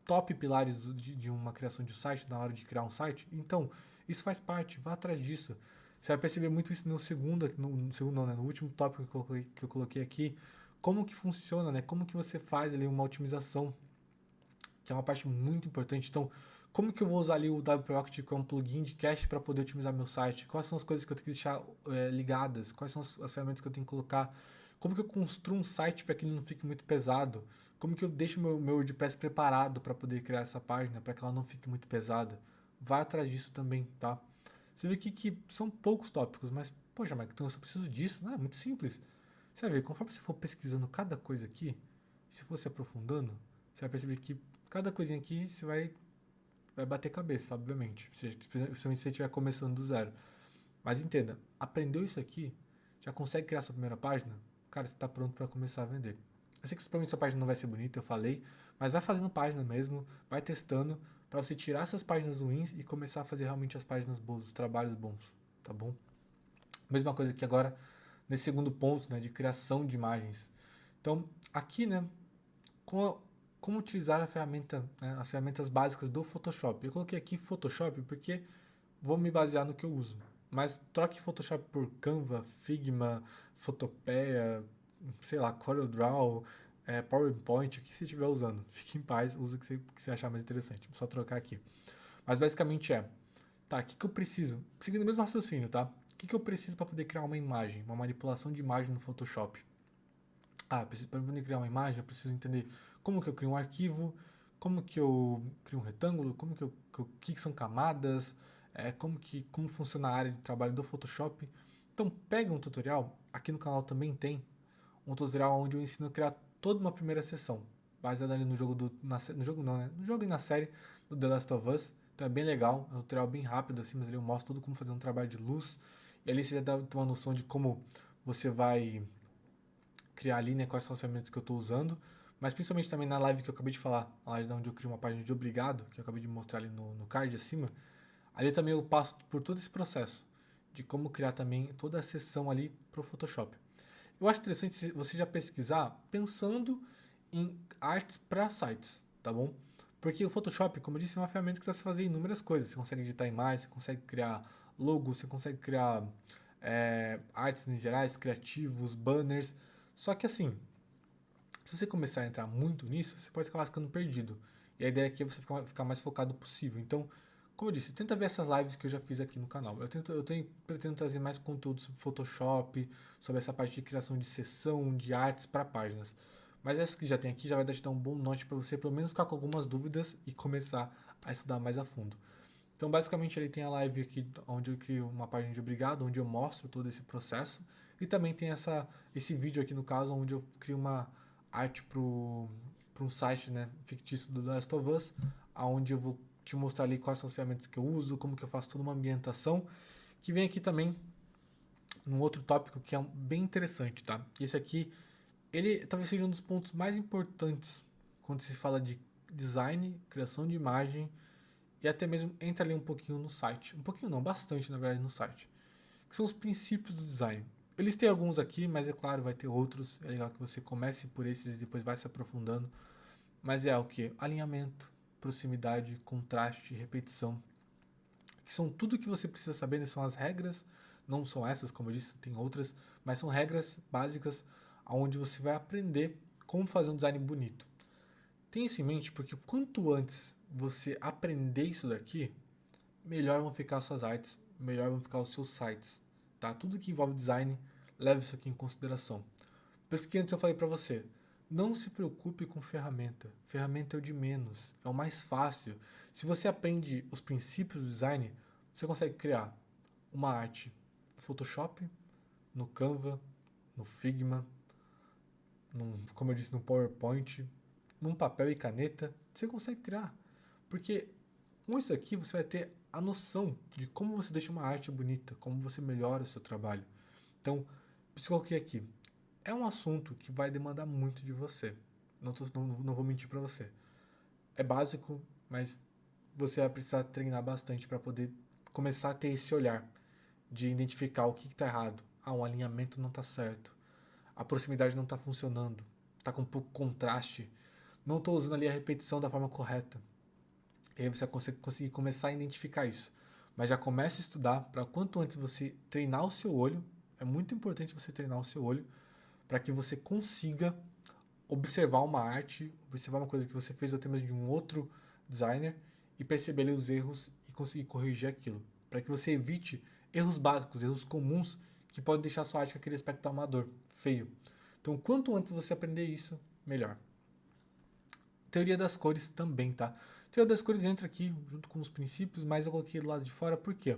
top pilares de uma criação de um site, na hora de criar um site? Então, isso faz parte, vá atrás disso. Você vai perceber muito isso no segundo não, né? No último tópico que eu coloquei aqui, como que funciona, né? Como que você faz ali uma otimização, que é uma parte muito importante. Então, como que eu vou usar ali o WP-Rocket, que é um plugin de cache, para poder otimizar meu site? Quais são as coisas que eu tenho que deixar ligadas? Quais são as ferramentas que eu tenho que colocar? Como que eu construo um site para que ele não fique muito pesado? Como que eu deixo meu WordPress preparado para poder criar essa página, para que ela não fique muito pesada? Vai atrás disso também, tá? Você vê que são poucos tópicos, mas, poxa, mas então eu só preciso disso? Não, é muito simples. Você vai ver, conforme você for pesquisando cada coisa aqui, se for se aprofundando, você vai perceber que cada coisinha aqui você vai bater cabeça, obviamente. Principalmente se você estiver começando do zero. Mas entenda, aprendeu isso aqui, já consegue criar sua primeira página? Cara, você está pronto para começar a vender. Eu sei que provavelmente sua página não vai ser bonita, eu falei, mas vai fazendo página mesmo, vai testando, para você tirar essas páginas ruins e começar a fazer realmente as páginas boas, os trabalhos bons, tá bom? Mesma coisa que agora, nesse segundo ponto, né, de criação de imagens. Então, aqui, né, como utilizar a ferramenta, né, as ferramentas básicas do Photoshop. Eu coloquei aqui Photoshop porque vou me basear no que eu uso. Mas troque Photoshop por Canva, Figma, Photopea, sei lá, CorelDRAW, PowerPoint, o que você estiver usando. Fique em paz, usa o que você achar mais interessante. Só trocar aqui. Mas basicamente tá, o que eu preciso? Seguindo o mesmo raciocínio, tá? O que eu preciso para poder criar uma imagem, uma manipulação de imagem no Photoshop? Para poder criar uma imagem, eu preciso entender como que eu crio um arquivo, como que eu crio um retângulo, o que são camadas, como funciona a área de trabalho do Photoshop. Então, pega um tutorial, aqui no canal também tem um tutorial onde eu ensino a criar toda uma primeira sessão, baseada ali no jogo no jogo não, né? No jogo e na série do The Last of Us. Então é bem legal, é um tutorial bem rápido assim, mas ali eu mostro tudo como fazer um trabalho de luz. E ali você já dá uma noção de como você vai criar ali, né, quais são as ferramentas que eu estou usando, mas principalmente também na live que eu acabei de falar, a live onde eu crio uma página de obrigado, que eu acabei de mostrar ali no card acima, ali também eu passo por todo esse processo de como criar também toda a sessão ali para o Photoshop. Eu acho interessante você já pesquisar pensando em artes para sites, tá bom? Porque o Photoshop, como eu disse, é uma ferramenta que você precisa fazer inúmeras coisas. Você consegue editar imagens, você consegue criar logos, você consegue criar artes em gerais, criativos, banners. Só que assim, se você começar a entrar muito nisso, você pode acabar ficando perdido. E a ideia aqui é você ficar mais focado possível. Então, como eu disse, tenta ver essas lives que eu já fiz aqui no canal. Pretendo trazer mais conteúdo sobre Photoshop, sobre essa parte de criação de sessão, de artes para páginas. Mas essas que já tem aqui já vai te dar um bom norte para você pelo menos ficar com algumas dúvidas e começar a estudar mais a fundo. Então, basicamente, ele tem a live aqui onde eu crio uma página de obrigado, onde eu mostro todo esse processo. E também tem esse vídeo aqui, no caso, onde eu crio uma arte para um site, né, fictício do The Last of Us, onde eu vou te mostrar ali quais são as ferramentas que eu uso, como que eu faço toda uma ambientação, que vem aqui também num outro tópico que é bem interessante, tá? Esse aqui, ele talvez seja um dos pontos mais importantes quando se fala de design, criação de imagem e até mesmo entra ali um pouquinho no site. Um pouquinho não, bastante na verdade no site. Que são os princípios do design. Eu listei alguns aqui, mas é claro, vai ter outros. É legal que você comece por esses e depois vai se aprofundando. Mas é o que? Alinhamento, proximidade, contraste, repetição. Que são tudo que você precisa saber, né? São as regras. Não são essas, como eu disse, tem outras. Mas são regras básicas onde você vai aprender como fazer um design bonito. Tenha isso em mente porque quanto antes você aprender isso daqui, melhor vão ficar as suas artes, melhor vão ficar os seus sites, tá? Tudo que envolve design, leve isso aqui em consideração. Por isso que antes eu falei para você, não se preocupe com ferramenta. Ferramenta é o de menos, é o mais fácil. Se você aprende os princípios do design, você consegue criar uma arte no Photoshop, no Canva, no Figma, como eu disse, no PowerPoint, num papel e caneta, você consegue criar. Porque com isso aqui você vai ter a noção de como você deixa uma arte bonita, como você melhora o seu trabalho. Então, por isso que eu coloquei aqui. É um assunto que vai demandar muito de você. Não vou mentir para você. É básico, mas você vai precisar treinar bastante para poder começar a ter esse olhar. de identificar o que está errado. Ah, um alinhamento não está certo. A proximidade não está funcionando. Está com pouco contraste. Não estou usando ali a repetição da forma correta. E aí você vai conseguir começar a identificar isso. Mas já comece a estudar para quanto antes você treinar o seu olho. É muito importante você treinar o seu olho para que você consiga observar uma arte, observar uma coisa que você fez até mesmo de um outro designer e perceber ali os erros e conseguir corrigir aquilo. Para que você evite erros básicos, erros comuns que podem deixar sua arte com aquele aspecto amador, feio. Então, quanto antes você aprender isso, melhor. Teoria das cores também, tá? Teoria das cores entra aqui junto com os princípios, mas eu coloquei do lado de fora, por quê?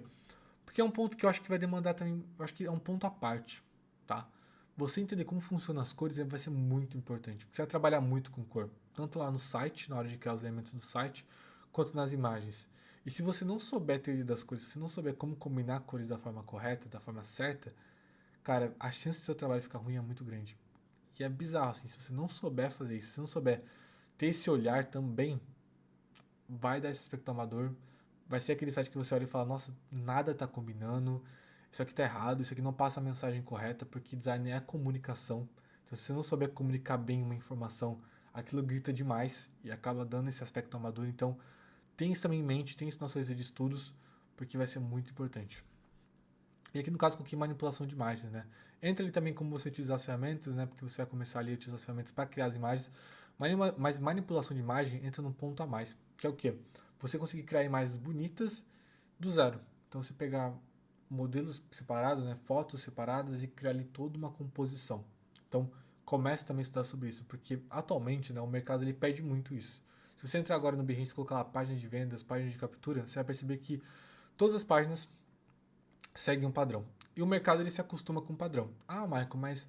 Porque é um ponto que eu acho que vai demandar também, eu acho que é um ponto à parte, tá? Você entender como funcionam as cores vai ser muito importante. Você vai trabalhar muito com cor, tanto lá no site, na hora de criar os elementos do site, quanto nas imagens. E se você não souber a teoria das cores, se você não souber como combinar cores da forma correta, da forma certa, cara, a chance do seu trabalho ficar ruim é muito grande. E é bizarro, assim, se você não souber fazer isso, se você não souber ter esse olhar também, vai dar esse aspecto amador, vai ser aquele site que você olha e fala, nossa, nada tá combinando, isso aqui tá errado, isso aqui não passa a mensagem correta, porque design é comunicação. Então, se você não souber comunicar bem uma informação, aquilo grita demais e acaba dando esse aspecto amador. Então, tem isso também em mente, tem isso na sua lista de estudos, porque vai ser muito importante. E aqui no caso, coloquei manipulação de imagens, né? Entra ali também como você utilizar as ferramentas, né? Porque você vai começar ali a utilizar as ferramentas para criar as imagens. Mas manipulação de imagem entra num ponto a mais, que é o quê? Você conseguir criar imagens bonitas do zero. Então, você pegar modelos separados, né? Fotos separadas e criar ali toda uma composição. Então, comece também a estudar sobre isso, porque atualmente, né, o mercado ele pede muito isso. Se você entrar agora no Behance e colocar lá páginas de vendas, páginas de captura, você vai perceber que todas as páginas seguem um padrão. E o mercado ele se acostuma com o padrão. Ah, Michael, mas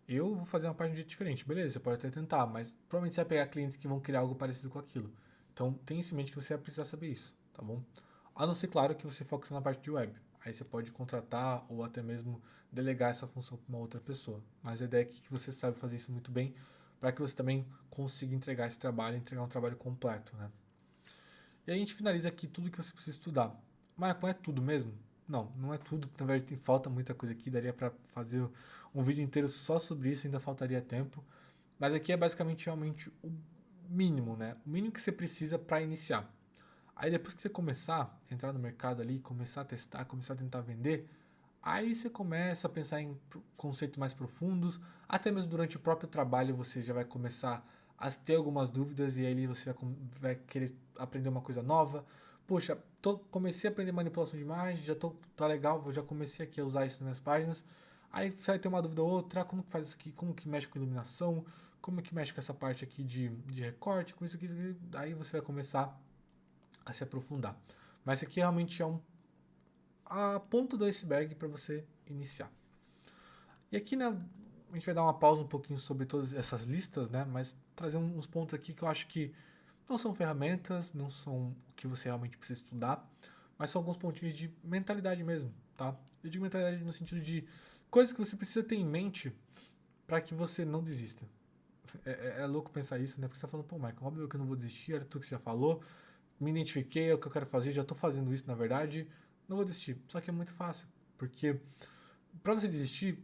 eu vou fazer uma página de jeito diferente. Beleza, você pode até tentar, mas provavelmente você vai pegar clientes que vão criar algo parecido com aquilo. Então, tenha em mente que você vai precisar saber isso, tá bom? A não ser, claro, que você foque na parte de web. Aí você pode contratar ou até mesmo delegar essa função para uma outra pessoa. Mas a ideia é que você sabe fazer isso muito bem para que você também consiga entregar esse trabalho, entregar um trabalho completo, né? E aí a gente finaliza aqui tudo que você precisa estudar. Michael, é tudo mesmo? Não, não é tudo. Na verdade, falta muita coisa aqui. Daria para fazer um vídeo inteiro só sobre isso, ainda faltaria tempo. Mas aqui é basicamente realmente o mínimo, né? O mínimo que você precisa para iniciar. Aí depois que você começar a entrar no mercado ali, começar a testar, começar a tentar vender, aí você começa a pensar em conceitos mais profundos, até mesmo durante o próprio trabalho você já vai começar a ter algumas dúvidas e aí você vai querer aprender uma coisa nova. Poxa, comecei a aprender manipulação de imagem, tá legal, já comecei aqui a usar isso nas minhas páginas. Aí você vai ter uma dúvida ou outra, como que faz isso aqui, como que mexe com iluminação, como que mexe com essa parte aqui de recorte, com isso aqui, aí você vai começar a se aprofundar. Mas isso aqui realmente é a ponta do iceberg para você iniciar. E aqui, né, a gente vai dar uma pausa um pouquinho sobre todas essas listas, né, mas trazer uns pontos aqui que eu acho que não são ferramentas, não são o que você realmente precisa estudar, mas são alguns pontinhos de mentalidade mesmo, tá? Eu digo mentalidade no sentido de coisas que você precisa ter em mente para que você não desista. É louco pensar isso, né? Porque você tá falando, pô, Michael, óbvio que eu não vou desistir, era tudo que você já falou, me identifiquei, é o que eu quero fazer, já tô fazendo isso na verdade, não vou desistir. Só que é muito fácil, porque para você desistir,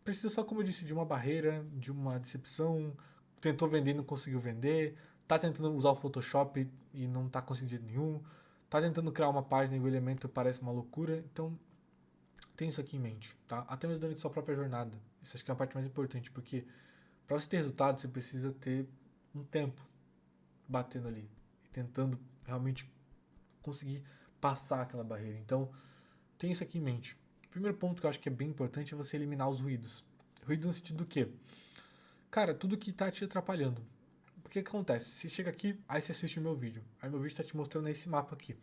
precisa só, como eu disse, de uma barreira, de uma decepção, tentou vender e não conseguiu vender, tá tentando usar o Photoshop e não tá conseguindo de jeito nenhum, tá tentando criar uma página e o elemento parece uma loucura, então tem isso aqui em mente, tá? Até mesmo durante sua própria jornada. Isso acho que é a parte mais importante, porque para você ter resultado, você precisa ter um tempo batendo ali, tentando realmente conseguir passar aquela barreira. Então, tem isso aqui em mente. O primeiro ponto que eu acho que é bem importante é você eliminar os ruídos. Ruído no sentido do quê? Cara, tudo que tá te atrapalhando. Porque o que acontece? Você chega aqui, aí você assiste o meu vídeo. Aí meu vídeo tá te mostrando esse mapa aqui.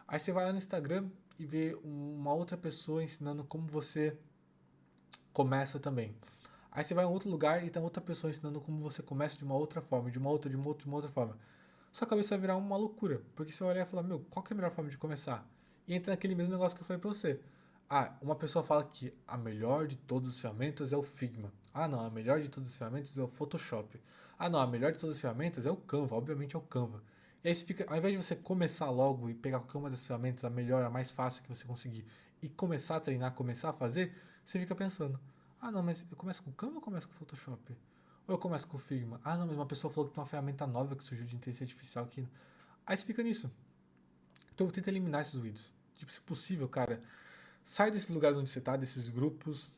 Aí você vai lá no Instagram e vê uma outra pessoa ensinando como você começa também. Aí você vai em outro lugar e tem outra pessoa ensinando como você começa de uma outra forma, de uma outra forma. Sua cabeça vai virar uma loucura, porque você vai olhar e falar, meu, qual que é a melhor forma de começar? E entra naquele mesmo negócio que eu falei pra você. Ah, uma pessoa fala que a melhor de todas as ferramentas é o Figma. Ah, não, a melhor de todas as ferramentas é o Photoshop. Ah, não, a melhor de todas as ferramentas é o Canva, obviamente é o Canva. E aí você fica, ao invés de você começar logo e pegar qualquer uma das ferramentas, a melhor, a mais fácil que você conseguir, e começar a treinar, começar a fazer, você fica pensando, ah não, mas eu começo com o Canva ou eu começo com o Photoshop? Ou eu começo com o Figma? Ah não, mas uma pessoa falou que tem uma ferramenta nova que surgiu de inteligência artificial aqui. Aí você fica nisso. Então tenta eliminar esses ruídos. Tipo, se possível, cara, sai desses lugares onde você está, desses grupos,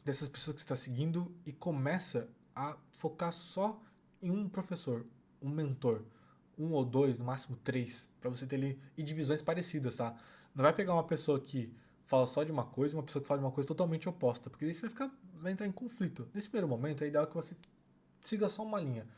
dessas pessoas que você está seguindo e começa a focar só em um professor, um mentor, um ou dois, no máximo três, para você ter ali e divisões parecidas, tá? Não vai pegar uma pessoa que fala só de uma coisa e uma pessoa que fala de uma coisa totalmente oposta, porque daí você vai entrar em conflito. Nesse primeiro momento, é ideal que você siga só uma linha.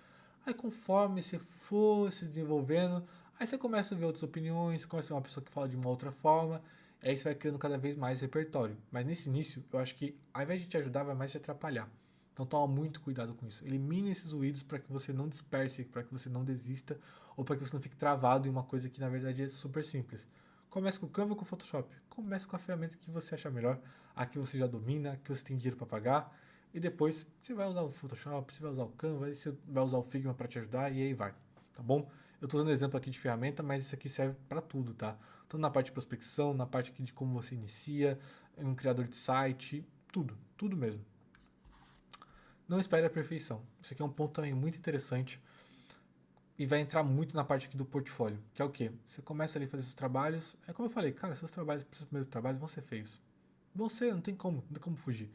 Aí conforme você for se desenvolvendo, aí você começa a ver outras opiniões, começa a ver uma pessoa que fala de uma outra forma, e aí você vai criando cada vez mais repertório. Mas nesse início, eu acho que ao invés de te ajudar, vai mais te atrapalhar. Então toma muito cuidado com isso. Elimine esses ruídos para que você não disperse, para que você não desista, ou para que você não fique travado em uma coisa que na verdade é super simples. Comece com o Canva ou com o Photoshop. Comece com a ferramenta que você acha melhor, a que você já domina, a que você tem dinheiro para pagar. E depois você vai usar o Photoshop, você vai usar o Canva, você vai usar o Figma para te ajudar e aí vai, tá bom? Eu estou usando exemplo aqui de ferramenta, mas isso aqui serve para tudo, tá? Tanto na parte de prospecção, na parte aqui de como você inicia, um criador de site, tudo, tudo mesmo. Não espere a perfeição. Isso aqui é um ponto também muito interessante e vai entrar muito na parte aqui do portfólio, que é o quê? Você começa ali a fazer seus trabalhos, é como eu falei, cara, seus primeiros trabalhos vão ser feios. Vão ser, não tem como fugir.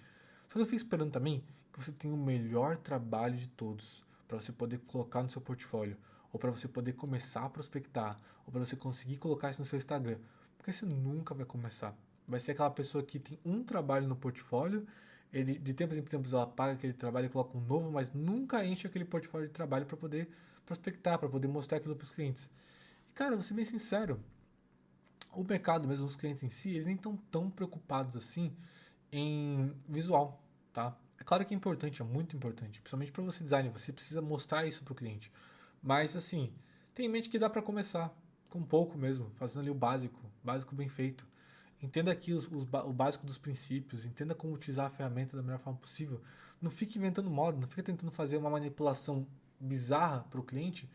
Só que eu fico esperando também que você tenha o melhor trabalho de todos para você poder colocar no seu portfólio, ou para você poder começar a prospectar, ou para você conseguir colocar isso no seu Instagram, porque você nunca vai começar. Vai ser aquela pessoa que tem um trabalho no portfólio, ele de tempos em tempos ela paga aquele trabalho e coloca um novo, mas nunca enche aquele portfólio de trabalho para poder prospectar, para poder mostrar aquilo para os clientes. E cara, vou ser bem sincero, o mercado mesmo, os clientes em si, eles nem estão tão preocupados assim em visual, tá? É claro que é importante, é muito importante, principalmente para você designer, você precisa mostrar isso para o cliente. Mas assim, tem em mente que dá para começar com pouco mesmo, fazendo ali o básico bem feito. Entenda aqui o básico dos princípios, entenda como utilizar a ferramenta da melhor forma possível. Não fique inventando moda, não fique tentando fazer uma manipulação bizarra para o cliente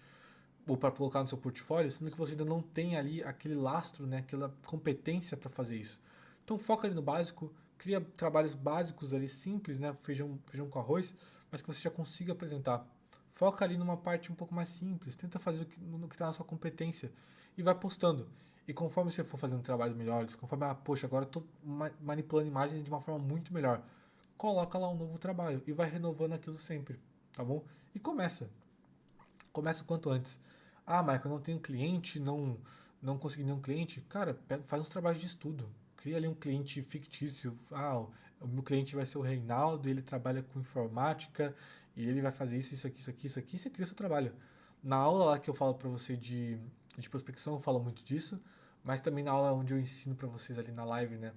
ou para colocar no seu portfólio, sendo que você ainda não tem ali aquele lastro, né, aquela competência para fazer isso. Então foca ali no básico, cria trabalhos básicos ali simples, né, feijão com arroz, mas que você já consiga apresentar. Foca ali numa parte um pouco mais simples, tenta fazer no que está na sua competência e vai postando. E conforme você for fazendo trabalhos melhores, conforme, poxa, agora eu estou manipulando imagens de uma forma muito melhor, coloca lá um novo trabalho e vai renovando aquilo sempre, tá bom? E começa o quanto antes. Ah, Michael, eu não tenho cliente, não consegui nenhum cliente. Cara, faz uns trabalhos de estudo. Cria ali um cliente fictício. Ah, o meu cliente vai ser o Reinaldo, ele trabalha com informática e ele vai fazer isso, isso aqui, isso aqui, isso aqui. E você cria o seu trabalho. Na aula lá que eu falo para você de prospecção, eu falo muito disso, mas também na aula onde eu ensino para vocês ali na live, né,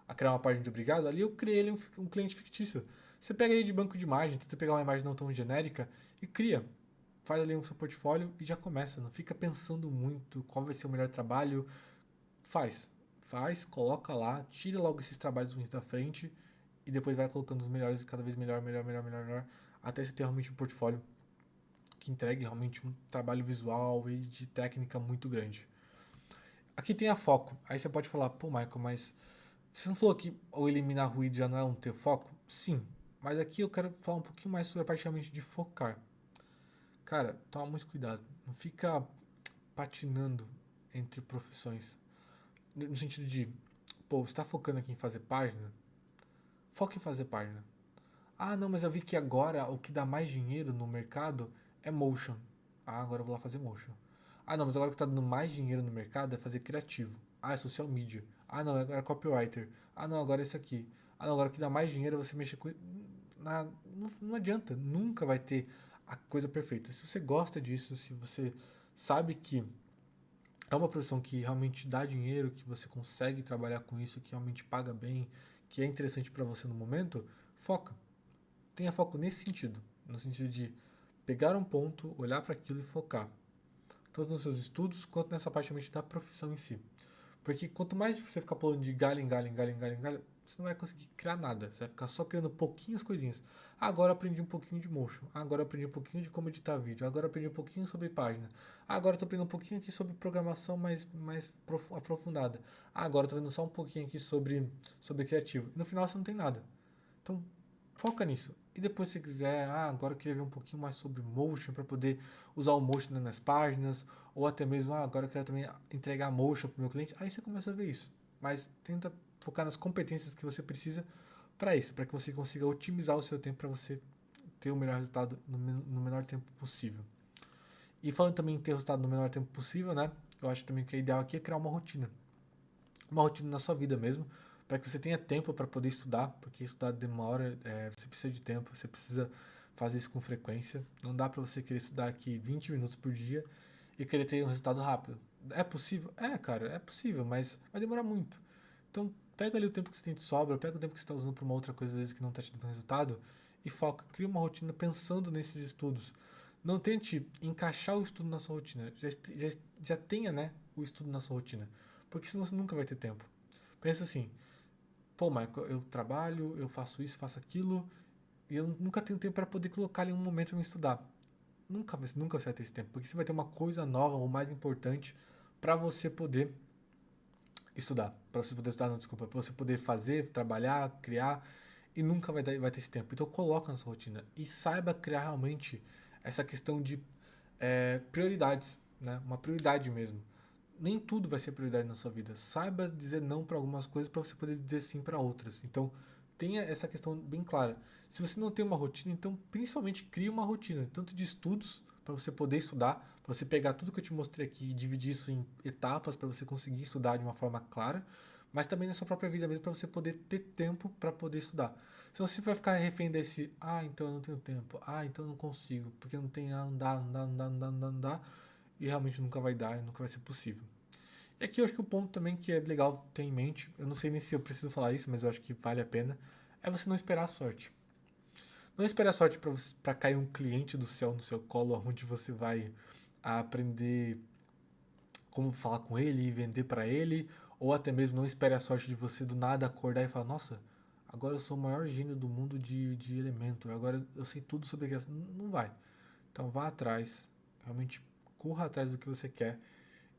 a criar uma página de obrigado, ali eu criei ali um cliente fictício. Você pega aí de banco de imagem, tenta pegar uma imagem não tão genérica e cria, faz ali o seu portfólio e já começa. Não fica pensando muito qual vai ser o melhor trabalho. Faz, coloca lá, tira logo esses trabalhos ruins da frente e depois vai colocando os melhores, cada vez melhor, até você ter realmente um portfólio que entregue realmente um trabalho visual e de técnica muito grande. Aqui tem a foco. Aí você pode falar, pô, Michael, mas você não falou que o eliminar ruído já não é um ter foco? Sim, mas aqui eu quero falar um pouquinho mais sobre a parte realmente de focar. Cara, toma muito cuidado. Não fica patinando entre profissões. No sentido de, pô, você tá focando aqui em fazer página? Foca em fazer página. Ah, não, mas eu vi que agora o que dá mais dinheiro no mercado é motion. Ah, agora eu vou lá fazer motion. Ah, não, mas agora o que tá dando mais dinheiro no mercado é fazer criativo. Ah, é social media. Ah, não, agora é copywriter. Ah, não, agora é isso aqui. Ah, não, agora o que dá mais dinheiro é você mexer com. Não adianta, nunca vai ter a coisa perfeita. Se você gosta disso, se você sabe que é uma profissão que realmente dá dinheiro, que você consegue trabalhar com isso, que realmente paga bem, que é interessante para você no momento, foca. Tenha foco nesse sentido, no sentido de pegar um ponto, olhar para aquilo e focar, tanto nos seus estudos quanto nessa parte realmente da profissão em si. Porque quanto mais você ficar pulando de galho em galho, em galho, em galho, em galho, você não vai conseguir criar nada. Você vai ficar só criando pouquinhas coisinhas. Ah, agora eu aprendi um pouquinho de motion. Ah, agora eu aprendi um pouquinho de como editar vídeo. Agora eu aprendi um pouquinho sobre página. Ah, agora eu tô aprendendo um pouquinho aqui sobre programação mais aprofundada. Ah, agora eu tô vendo só um pouquinho aqui sobre criativo. E no final você não tem nada. Então, foca nisso. E depois, se quiser, agora eu queria ver um pouquinho mais sobre Motion para poder usar o Motion nas minhas páginas, ou até mesmo, agora eu quero também entregar Motion para o meu cliente. Aí você começa a ver isso. Mas tenta focar nas competências que você precisa para isso, para que você consiga otimizar o seu tempo para você ter o melhor resultado no menor tempo possível. E falando também em ter resultado no menor tempo possível, né? Eu acho também que o ideal aqui é criar uma rotina. Uma rotina na sua vida mesmo, para que você tenha tempo para poder estudar, porque estudar demora, você precisa de tempo, você precisa fazer isso com frequência. Não dá para você querer estudar aqui 20 minutos por dia e querer ter um resultado rápido. É possível? É, cara, é possível, mas vai demorar muito. Então, pega ali o tempo que você tem de sobra, pega o tempo que você está usando para uma outra coisa, às vezes, que não está te dando resultado, e foca. Cria uma rotina pensando nesses estudos. Não tente encaixar o estudo na sua rotina. Já tenha, né, o estudo na sua rotina. Porque senão você nunca vai ter tempo. Pensa assim, pô, Michael, eu trabalho, eu faço isso, faço aquilo, e eu nunca tenho tempo para poder colocar ali um momento para me estudar. Nunca você vai ter esse tempo, porque você vai ter uma coisa nova ou mais importante para você poder estudar. Para você poder estudar, não, desculpa, para você poder fazer, trabalhar, criar, e nunca vai ter esse tempo. Então coloca na sua rotina e saiba criar realmente essa questão de prioridades, né? Uma prioridade mesmo. Nem tudo vai ser prioridade na sua vida. Saiba dizer não para algumas coisas para você poder dizer sim para outras. Então, tenha essa questão bem clara. Se você não tem uma rotina, então principalmente crie uma rotina, tanto de estudos para você poder estudar, para você pegar tudo que eu te mostrei aqui e dividir isso em etapas para você conseguir estudar de uma forma clara, mas também na sua própria vida mesmo para você poder ter tempo para poder estudar. Se você vai ficar refém desse, então eu não tenho tempo, então eu não consigo, porque não tem, não dá, não dá, não dá, não dá, não dá, não dá, e realmente nunca vai dar, nunca vai ser possível. E aqui eu acho que o ponto também que é legal ter em mente, eu não sei nem se eu preciso falar isso, mas eu acho que vale a pena, é você não esperar a sorte. Não esperar a sorte para cair um cliente do céu no seu colo, onde você vai aprender como falar com ele e vender para ele, ou até mesmo não espere a sorte de você do nada acordar e falar, nossa, agora eu sou o maior gênio do mundo de elemento, agora eu sei tudo sobre aquilo. Não vai. Então vá atrás, realmente corra atrás do que você quer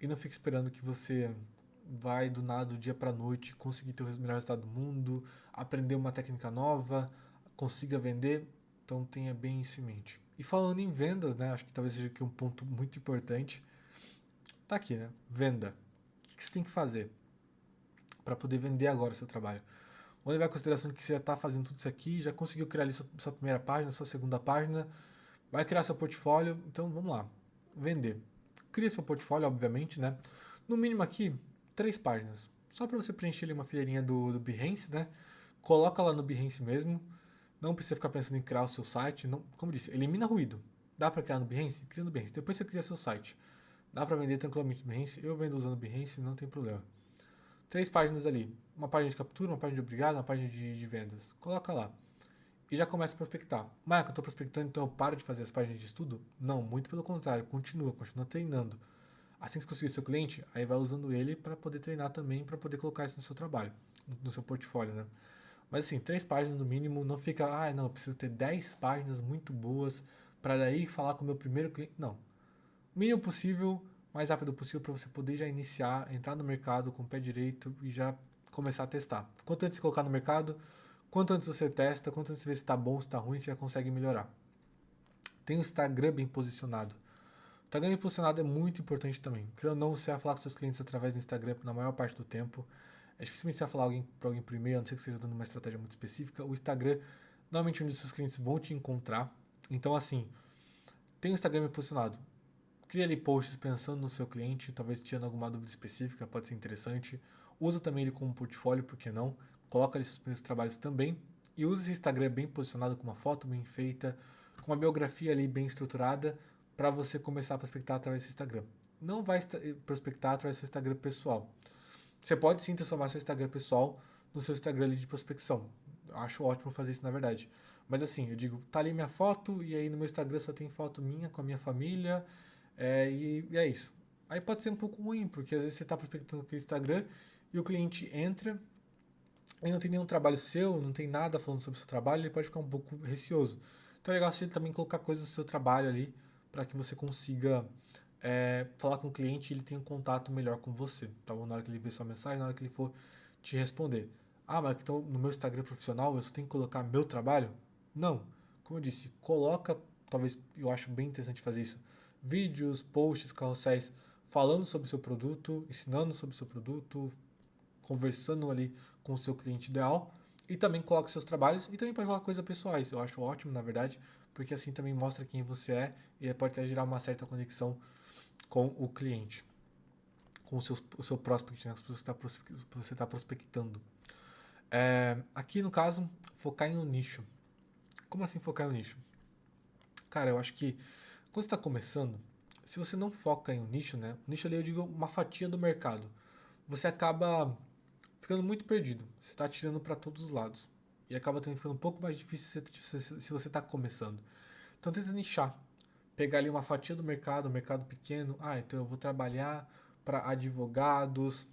e não fique esperando que você vai do nada do dia para noite conseguir ter o melhor resultado do mundo, aprender uma técnica nova, consiga vender. Então tenha bem isso em mente. E falando em vendas, né? Acho que talvez seja aqui um ponto muito importante. Tá aqui, né? Venda. O que você tem que fazer para poder vender agora o seu trabalho? Vamos levar em consideração que você já está fazendo tudo isso aqui, já conseguiu criar ali sua primeira página, sua segunda página, vai criar seu portfólio. Então vamos lá. Vender. Cria seu portfólio, obviamente, né? No mínimo aqui, 3 páginas. Só para você preencher ali uma fileirinha do Behance, né? Coloca lá no Behance mesmo. Não precisa ficar pensando em criar o seu site. Não, como eu disse, elimina ruído. Dá para criar no Behance? Cria no Behance. Depois você cria seu site. Dá para vender tranquilamente no Behance. Eu vendo usando o Behance, não tem problema. 3 páginas ali. Uma página de captura, uma página de obrigado, uma página de vendas. Coloca lá. E já começa a prospectar. Marco, eu estou prospectando, então eu paro de fazer as páginas de estudo? Não, muito pelo contrário. Continua treinando. Assim que você conseguir seu cliente, aí vai usando ele para poder treinar também, para poder colocar isso no seu trabalho, no seu portfólio, né? Mas assim, 3 páginas no mínimo, não fica, não, eu preciso ter 10 páginas muito boas para daí falar com o meu primeiro cliente. Não. O mínimo possível, mais rápido possível para você poder já iniciar, entrar no mercado com o pé direito e já começar a testar. Quanto antes de colocar no mercado, quanto antes você testa, quanto antes você vê se está bom, se está ruim, você já consegue melhorar. Tem o Instagram bem posicionado. O Instagram bem posicionado é muito importante também. Querendo ou não, você vai falar com seus clientes através do Instagram na maior parte do tempo. É dificilmente você vai falar para alguém por e-mail, a não ser que você esteja dando uma estratégia muito específica. O Instagram, normalmente, onde os seus clientes vão te encontrar. Então, assim, tem o Instagram bem posicionado. Cria ali posts pensando no seu cliente, talvez tirando alguma dúvida específica, pode ser interessante. Usa também ele como portfólio, por que não? Coloca ali seus primeiros trabalhos também. E use esse Instagram bem posicionado, com uma foto bem feita, com uma biografia ali bem estruturada, para você começar a prospectar através desse Instagram. Não vai prospectar através do seu Instagram pessoal. Você pode sim transformar seu Instagram pessoal no seu Instagram ali de prospecção. Eu acho ótimo fazer isso na verdade. Mas assim, eu digo, tá ali minha foto e aí no meu Instagram só tem foto minha com a minha família, e é isso. Aí pode ser um pouco ruim, porque às vezes você está prospectando aquele Instagram e o cliente entra e não tem nenhum trabalho seu, não tem nada falando sobre o seu trabalho, ele pode ficar um pouco receoso. Então é legal você também colocar coisas do seu trabalho ali para que você consiga falar com o cliente e ele tenha um contato melhor com você. Tá bom? Na hora que ele ver sua mensagem, na hora que ele for te responder. Ah, mas então no meu Instagram profissional eu só tenho que colocar meu trabalho? Não. Como eu disse, coloca, talvez eu acho bem interessante fazer isso, vídeos, posts, carrosséis falando sobre o seu produto, ensinando sobre o seu produto, conversando ali com o seu cliente ideal e também coloca seus trabalhos e também pode colocar coisas pessoais. Eu acho ótimo, na verdade, porque assim também mostra quem você é e pode até gerar uma certa conexão com o cliente, com o seu prospect, né, as pessoas que você está prospectando. Aqui no caso, focar em um nicho. Como assim focar em um nicho? Cara, eu acho que quando você está começando, se você não foca em um nicho, né? Nicho ali eu digo uma fatia do mercado. Você acaba ficando muito perdido. Você está atirando para todos os lados. E acaba também ficando um pouco mais difícil se você está começando. Então tenta nichar. Pegar ali uma fatia do mercado, um mercado pequeno. Ah, então eu vou trabalhar para advogados,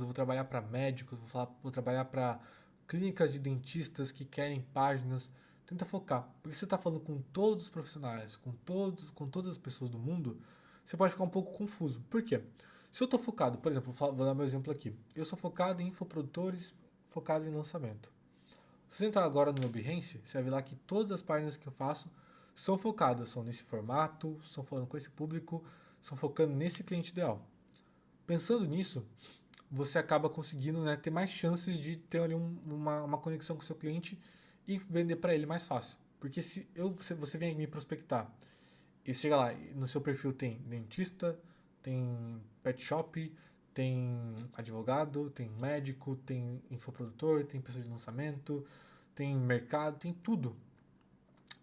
vou trabalhar para médicos, vou trabalhar para clínicas de dentistas que querem páginas. Tenta focar, porque você está falando com todos os profissionais, com todas as pessoas do mundo, você pode ficar um pouco confuso. Por quê? Se eu estou focado, por exemplo, vou dar meu exemplo aqui. Eu sou focado em infoprodutores focados em lançamento. Se você entrar agora no meu Behance, você vai ver lá que todas as páginas que eu faço são focadas, são nesse formato, são falando com esse público, são focando nesse cliente ideal. Pensando nisso, você acaba conseguindo, né, ter mais chances de ter ali uma conexão com o seu cliente e vender para ele mais fácil. Porque se você vem me prospectar e chega lá, no seu perfil tem dentista, tem pet shop, tem advogado, tem médico, tem infoprodutor, tem pessoa de lançamento, tem mercado, tem tudo.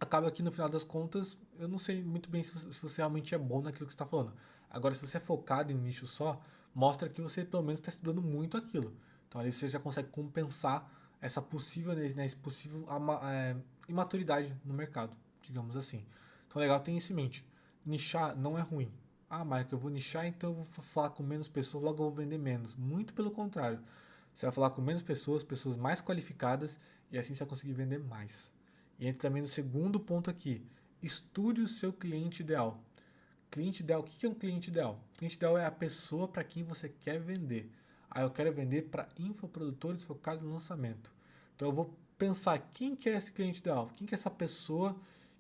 Acaba que no final das contas, eu não sei muito bem se você realmente é bom naquilo que você está falando. Agora, se você é focado em um nicho só, mostra que você pelo menos está estudando muito aquilo. Então ali você já consegue compensar essa possível, né, esse possível imaturidade no mercado, digamos assim. Então legal ter isso em mente. Nichar não é ruim. Ah, Michael, eu vou nichar, então eu vou falar com menos pessoas, logo eu vou vender menos. Muito pelo contrário. Você vai falar com menos pessoas, pessoas mais qualificadas, e assim você vai conseguir vender mais. E entra também no segundo ponto aqui. Estude o seu cliente ideal. Cliente ideal, o que é um cliente ideal? Cliente ideal é a pessoa para quem você quer vender. Ah, eu quero vender para infoprodutores focados no lançamento. Então eu vou pensar quem que é esse cliente ideal? Quem que é essa pessoa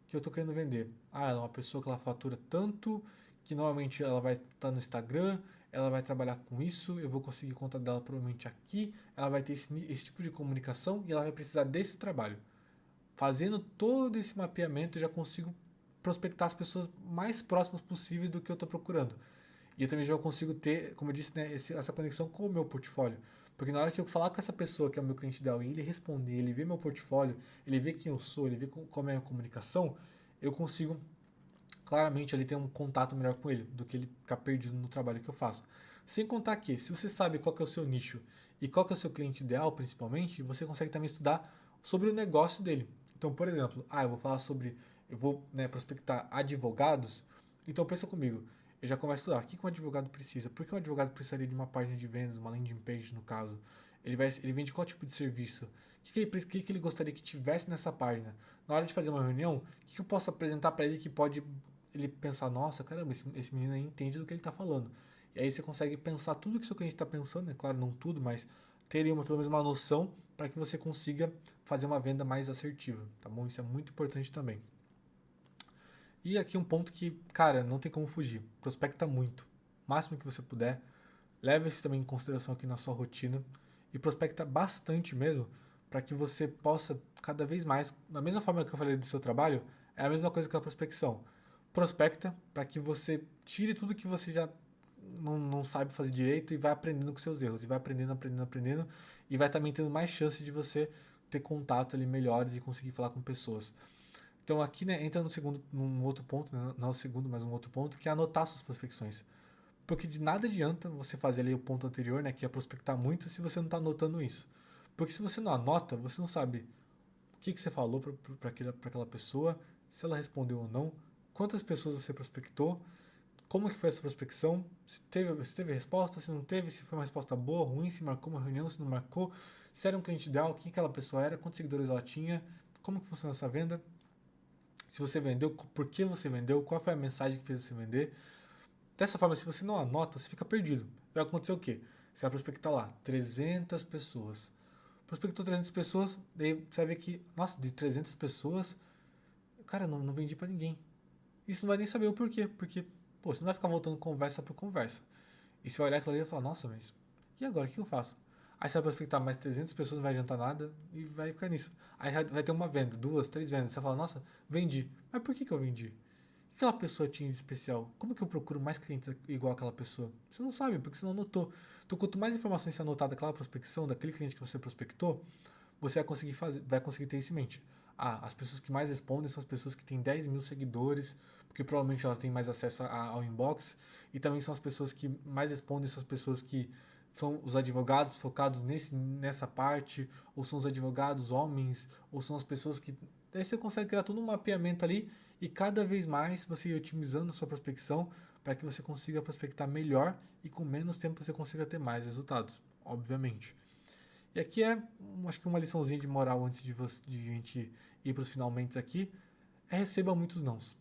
que eu estou querendo vender? Ah, ela é uma pessoa que ela fatura tanto, que normalmente ela vai estar no Instagram, ela vai trabalhar com isso, eu vou conseguir conta dela provavelmente aqui, ela vai ter esse tipo de comunicação e ela vai precisar desse trabalho. Fazendo todo esse mapeamento, eu já consigo prospectar as pessoas mais próximas possíveis do que eu estou procurando. E eu também já consigo ter, como eu disse, né, essa conexão com o meu portfólio. Porque na hora que eu falar com essa pessoa que é o meu cliente ideal e ele responder, ele vê meu portfólio, ele vê quem eu sou, ele vê como é a minha comunicação, eu consigo claramente ali ter um contato melhor com ele do que ele ficar perdido no trabalho que eu faço. Sem contar que, se você sabe qual que é o seu nicho e qual que é o seu cliente ideal, principalmente, você consegue também estudar sobre o negócio dele. Então, por exemplo, eu vou, né, prospectar advogados, então pensa comigo, eu já começo a estudar, o que um advogado precisa? Por que um advogado precisaria de uma página de vendas, uma landing page no caso? Ele vende qual tipo de serviço? Que ele gostaria que tivesse nessa página? Na hora de fazer uma reunião, o que eu posso apresentar para ele que pode ele pensar, nossa, caramba, esse menino aí entende do que ele está falando. E aí você consegue pensar tudo que seu cliente está pensando, né? Claro, não tudo, mas ter pelo menos uma noção para que você consiga fazer uma venda mais assertiva, tá bom? Isso é muito importante também. E aqui um ponto que, cara, não tem como fugir. Prospecta muito. O máximo que você puder. Leve isso também em consideração aqui na sua rotina. E prospecta bastante mesmo, para que você possa cada vez mais, da mesma forma que eu falei do seu trabalho, é a mesma coisa que a prospecção. Prospecta para que você tire tudo que você já não sabe fazer direito e vai aprendendo com seus erros. E vai aprendendo. E vai também tendo mais chance de você ter contato ali melhores e conseguir falar com pessoas. Então aqui, né, entra num outro ponto, né, não o segundo, mas um outro ponto, que é anotar suas prospecções. Porque de nada adianta você fazer ali o ponto anterior, né, que é prospectar muito, se você não está anotando isso. Porque se você não anota, você não sabe o que você falou para aquela pessoa, se ela respondeu ou não, quantas pessoas você prospectou, como que foi essa prospecção, se teve resposta, se não teve, se foi uma resposta boa, ruim, se marcou uma reunião, se não marcou, se era um cliente ideal, quem aquela pessoa era, quantos seguidores ela tinha, como que funciona essa venda, se você vendeu, por que você vendeu, qual foi a mensagem que fez você vender. Dessa forma, se você não anota, você fica perdido. Vai acontecer o quê? Você vai prospectar lá 300 pessoas. Prospectou 300 pessoas, daí você vai ver que, nossa, de 300 pessoas, cara, não vendi pra ninguém. Isso não vai nem saber o porquê, porque, pô, você não vai ficar voltando conversa por conversa. E você vai olhar aquilo ali e falar, nossa, mas e agora, o que eu faço? Aí você vai prospectar mais 300 pessoas, não vai adiantar nada e vai ficar nisso. Aí vai ter uma venda, duas, três vendas. Você vai falar, nossa, vendi. Mas por que eu vendi? O que aquela pessoa tinha de especial? Como que eu procuro mais clientes igual aquela pessoa? Você não sabe, porque você não anotou. Então, quanto mais informações você anotar daquela prospecção, daquele cliente que você prospectou, você vai conseguir ter isso em mente. Ah, as pessoas que mais respondem são as pessoas que têm 10 mil seguidores, porque provavelmente elas têm mais acesso ao inbox, e também são as pessoas que mais respondem, são as pessoas que são os advogados focados nessa parte, ou são os advogados homens, ou são as pessoas que. Daí você consegue criar todo um mapeamento ali, e cada vez mais você ir otimizando sua prospecção para que você consiga prospectar melhor e com menos tempo você consiga ter mais resultados, obviamente. E aqui acho que uma liçãozinha de moral antes de a gente ir para os finalmente aqui, é receba muitos nãos.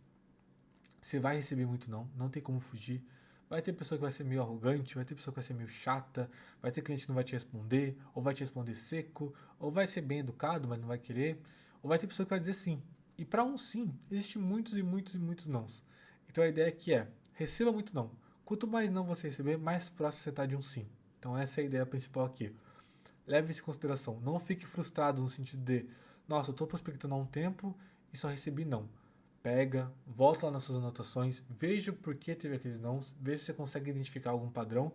Você vai receber muito não, não tem como fugir. Vai ter pessoa que vai ser meio arrogante, vai ter pessoa que vai ser meio chata, vai ter cliente que não vai te responder, ou vai te responder seco, ou vai ser bem educado, mas não vai querer, ou vai ter pessoa que vai dizer sim. E para um sim, existem muitos e muitos e muitos nãos. Então a ideia aqui é, receba muito não. Quanto mais não você receber, mais próximo você está de um sim. Então essa é a ideia principal aqui. Leve isso em consideração. Não fique frustrado no sentido de, nossa, eu estou prospectando há um tempo e só recebi não. Pega, volta lá nas suas anotações, veja por que teve aqueles não, veja se você consegue identificar algum padrão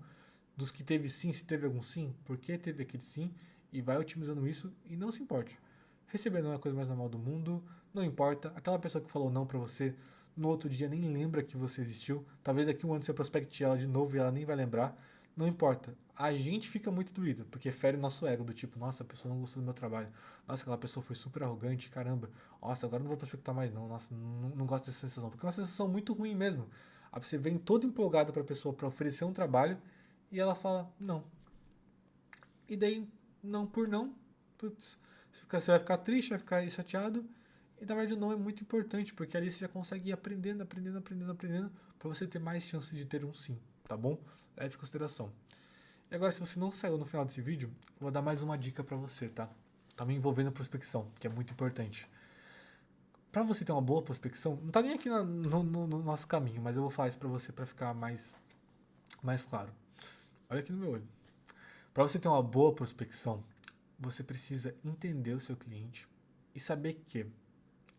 dos que teve sim, se teve algum sim, por que teve aquele sim, e vai otimizando isso e não se importe. Receber não é a coisa mais normal do mundo, não importa. Aquela pessoa que falou não pra você, no outro dia nem lembra que você existiu. Talvez daqui um ano você prospecte ela de novo e ela nem vai lembrar. Não importa. A gente fica muito doído, porque fere o nosso ego, do tipo, nossa, a pessoa não gostou do meu trabalho. Nossa, aquela pessoa foi super arrogante, caramba. Nossa, agora não vou prospectar mais não. Nossa, não gosto dessa sensação. Porque é uma sensação muito ruim mesmo. Aí você vem todo empolgado pra pessoa pra oferecer um trabalho e ela fala, não. E daí, não por não, putz, você vai ficar triste, vai ficar chateado. E na verdade o não é muito importante, porque ali você já consegue ir aprendendo, aprendendo, aprendendo, aprendendo, para você ter mais chances de ter um sim, tá bom? Leve em consideração. E agora, se você não saiu no final desse vídeo, eu vou dar mais uma dica para você, tá? Tá me envolvendo a prospecção, que é muito importante. Para você ter uma boa prospecção, não tá nem aqui no nosso caminho, mas eu vou falar isso para você para ficar mais claro. Olha aqui no meu olho. Para você ter uma boa prospecção, você precisa entender o seu cliente e saber que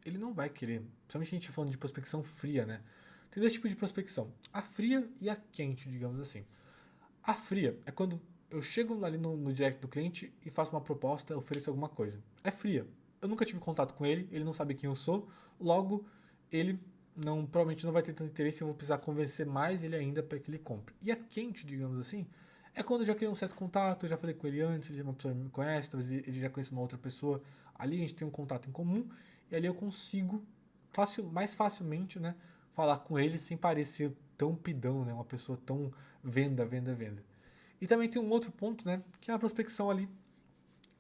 ele não vai querer, principalmente a gente falando de prospecção fria, né? Tem dois tipos de prospecção, a fria e a quente, digamos assim. A fria é quando eu chego ali no direct do cliente e faço uma proposta, ofereço alguma coisa. É fria. Eu nunca tive contato com ele não sabe quem eu sou, logo ele provavelmente não vai ter tanto interesse, eu vou precisar convencer mais ele ainda para que ele compre. E a quente, digamos assim, é quando eu já criei um certo contato, eu já falei com ele antes, ele é uma pessoa que me conhece, talvez ele já conheça uma outra pessoa, ali a gente tem um contato em comum, e ali eu consigo mais facilmente, né, falar com ele sem parecer tão pidão, né, uma pessoa tão venda, venda, venda. E também tem um outro ponto, né, que é a prospecção ali,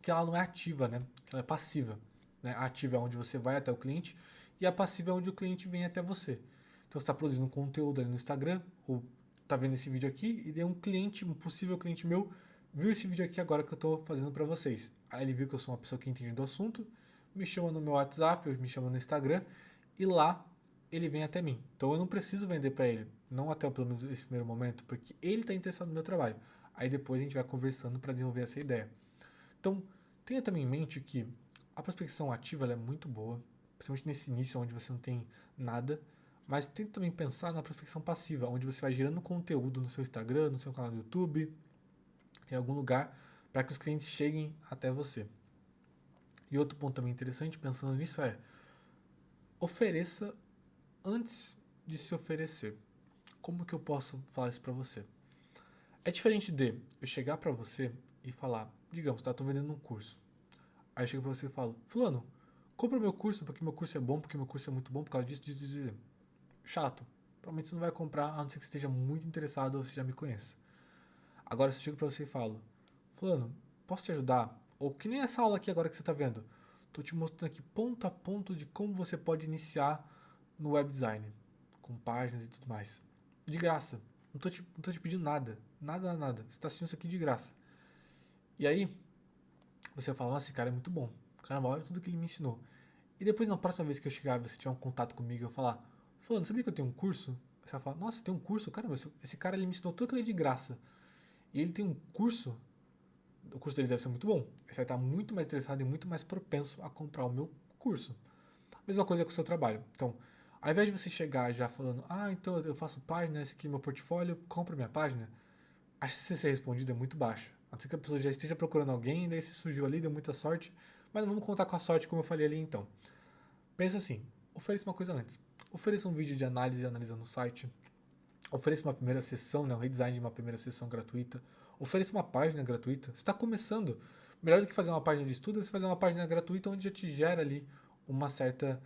que ela não é ativa, né, que ela é passiva. Né? A ativa é onde você vai até o cliente e a passiva é onde o cliente vem até você. Então você está produzindo um conteúdo ali no Instagram ou está vendo esse vídeo aqui e daí um cliente, um possível cliente meu, viu esse vídeo aqui agora que eu estou fazendo para vocês. Aí ele viu que eu sou uma pessoa que entende do assunto, me chama no meu WhatsApp, me chama no Instagram e lá ele vem até mim. Então eu não preciso vender para ele, não até pelo menos esse primeiro momento, porque ele está interessado no meu trabalho. Aí depois a gente vai conversando para desenvolver essa ideia. Então tenha também em mente que a prospecção ativa ela é muito boa, principalmente nesse início onde você não tem nada, mas tente também pensar na prospecção passiva, onde você vai gerando conteúdo no seu Instagram, no seu canal do YouTube, em algum lugar, para que os clientes cheguem até você. E outro ponto também interessante, pensando nisso, é ofereça antes de se oferecer. Como que eu posso falar isso para você? É diferente de eu chegar para você e falar, digamos, tá, tô vendendo um curso. Aí eu chego pra você e falo, fulano, compra meu curso porque meu curso é bom, porque meu curso é muito bom por causa disso, disso, disso. chato. Provavelmente você não vai comprar, a não ser que você esteja muito interessado ou você já me conheça. Agora, se eu chego pra você e falo, fulano, posso te ajudar? Ou que nem essa aula aqui agora que você tá vendo. Tô te mostrando aqui ponto a ponto de como você pode iniciar no web design, com páginas e tudo mais. De graça. Não tô te pedindo nada. Nada, nada. Você tá assistindo isso aqui de graça. E aí, você fala, nossa, esse cara é muito bom. Caramba, olha tudo que ele me ensinou. E depois, na próxima vez que eu chegar e você tiver um contato comigo, eu falar, fulano, sabia que eu tenho um curso? Você vai falar, nossa, tem um curso? Caramba, esse cara ele me ensinou tudo aquilo aí de graça. E ele tem um curso, o curso dele deve ser muito bom. Você vai estar muito mais interessado e muito mais propenso a comprar o meu curso. Mesma coisa com o seu trabalho. Então, ao invés de você chegar já falando, então eu faço página, esse aqui é meu portfólio, compra minha página, a chance de ser respondido é muito baixa. A não ser que a pessoa já esteja procurando alguém, daí você surgiu ali, deu muita sorte, mas não vamos contar com a sorte como eu falei ali então. Pensa assim, ofereça uma coisa antes. Ofereça um vídeo de análise analisando o site. Ofereça uma primeira sessão, né, um redesign de uma primeira sessão gratuita. Ofereça uma página gratuita. Você está começando. Melhor do que fazer uma página de estudo é você fazer uma página gratuita onde já te gera ali um certo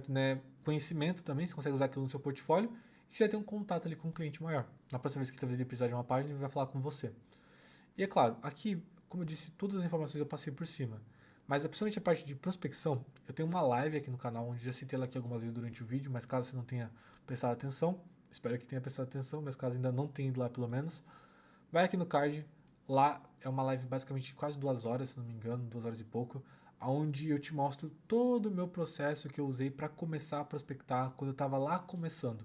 né, conhecimento também. Você consegue usar aquilo no seu portfólio e você vai ter um contato ali com um cliente maior. Na próxima vez que talvez ele precisar de uma página, ele vai falar com você. E é claro, aqui, como eu disse, todas as informações eu passei por cima. Mas principalmente a parte de prospecção, eu tenho uma live aqui no canal onde já citei ela aqui algumas vezes durante o vídeo, mas caso você não tenha prestado atenção, espero que tenha prestado atenção, mas caso ainda não tenha ido lá pelo menos, vai aqui no card. Lá é uma live basicamente de quase 2 horas, se não me engano, 2 horas e pouco, onde eu te mostro todo o meu processo que eu usei para começar a prospectar quando eu estava lá começando.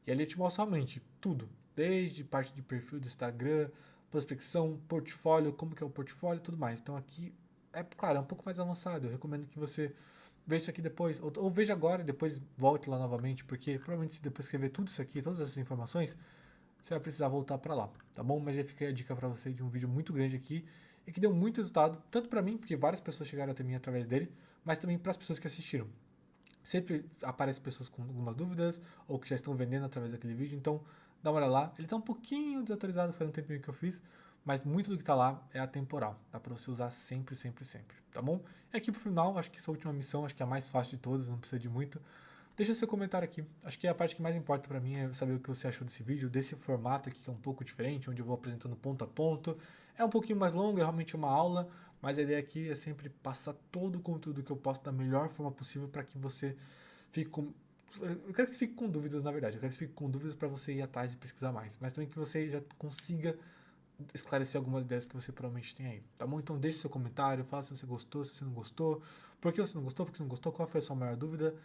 E ali eu te mostro realmente tudo, desde parte de perfil do Instagram, prospecção, portfólio, como que é o portfólio e tudo mais. Então aqui é, claro, é um pouco mais avançado. Eu recomendo que você veja isso aqui depois, ou veja agora e depois volte lá novamente, porque provavelmente se depois que você ver tudo isso aqui, todas essas informações, você vai precisar voltar para lá, tá bom? Mas já fica aí a dica para você de um vídeo muito grande aqui e que deu muito resultado, tanto para mim, porque várias pessoas chegaram até mim através dele, mas também para as pessoas que assistiram. Sempre aparecem pessoas com algumas dúvidas ou que já estão vendendo através daquele vídeo, então dá uma olhada lá. Ele está um pouquinho desatualizado, faz um tempinho que eu fiz, mas muito do que está lá é atemporal. Dá para você usar sempre, sempre, sempre, tá bom? E aqui pro final, acho que essa última missão, acho que é a mais fácil de todas, não precisa de muito. Deixa seu comentário aqui. Acho que a parte que mais importa para mim é saber o que você achou desse vídeo, desse formato aqui que é um pouco diferente, onde eu vou apresentando ponto a ponto. É um pouquinho mais longo, é realmente uma aula, mas a ideia aqui é sempre passar todo o conteúdo que eu posto da melhor forma possível para que você fique com. Eu quero que você fique com dúvidas, na verdade. Eu quero que você fique com dúvidas para você ir atrás e pesquisar mais. Mas também que você já consiga esclarecer algumas ideias que você provavelmente tem aí. Tá bom? Então deixe seu comentário, fala se você gostou, se você não gostou. Por que você não gostou? Por que você não gostou? Qual foi a sua maior dúvida?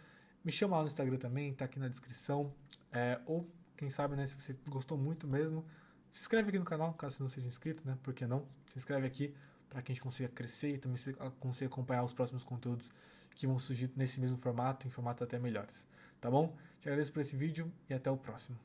Me chama lá no Instagram também, tá aqui na descrição. Ou, quem sabe, né, se você gostou muito mesmo, se inscreve aqui no canal, caso você não seja inscrito, né? Por que não? Se inscreve aqui para que a gente consiga crescer e também consiga acompanhar os próximos conteúdos que vão surgir nesse mesmo formato, em formatos até melhores. Tá bom? Te agradeço por esse vídeo e até o próximo.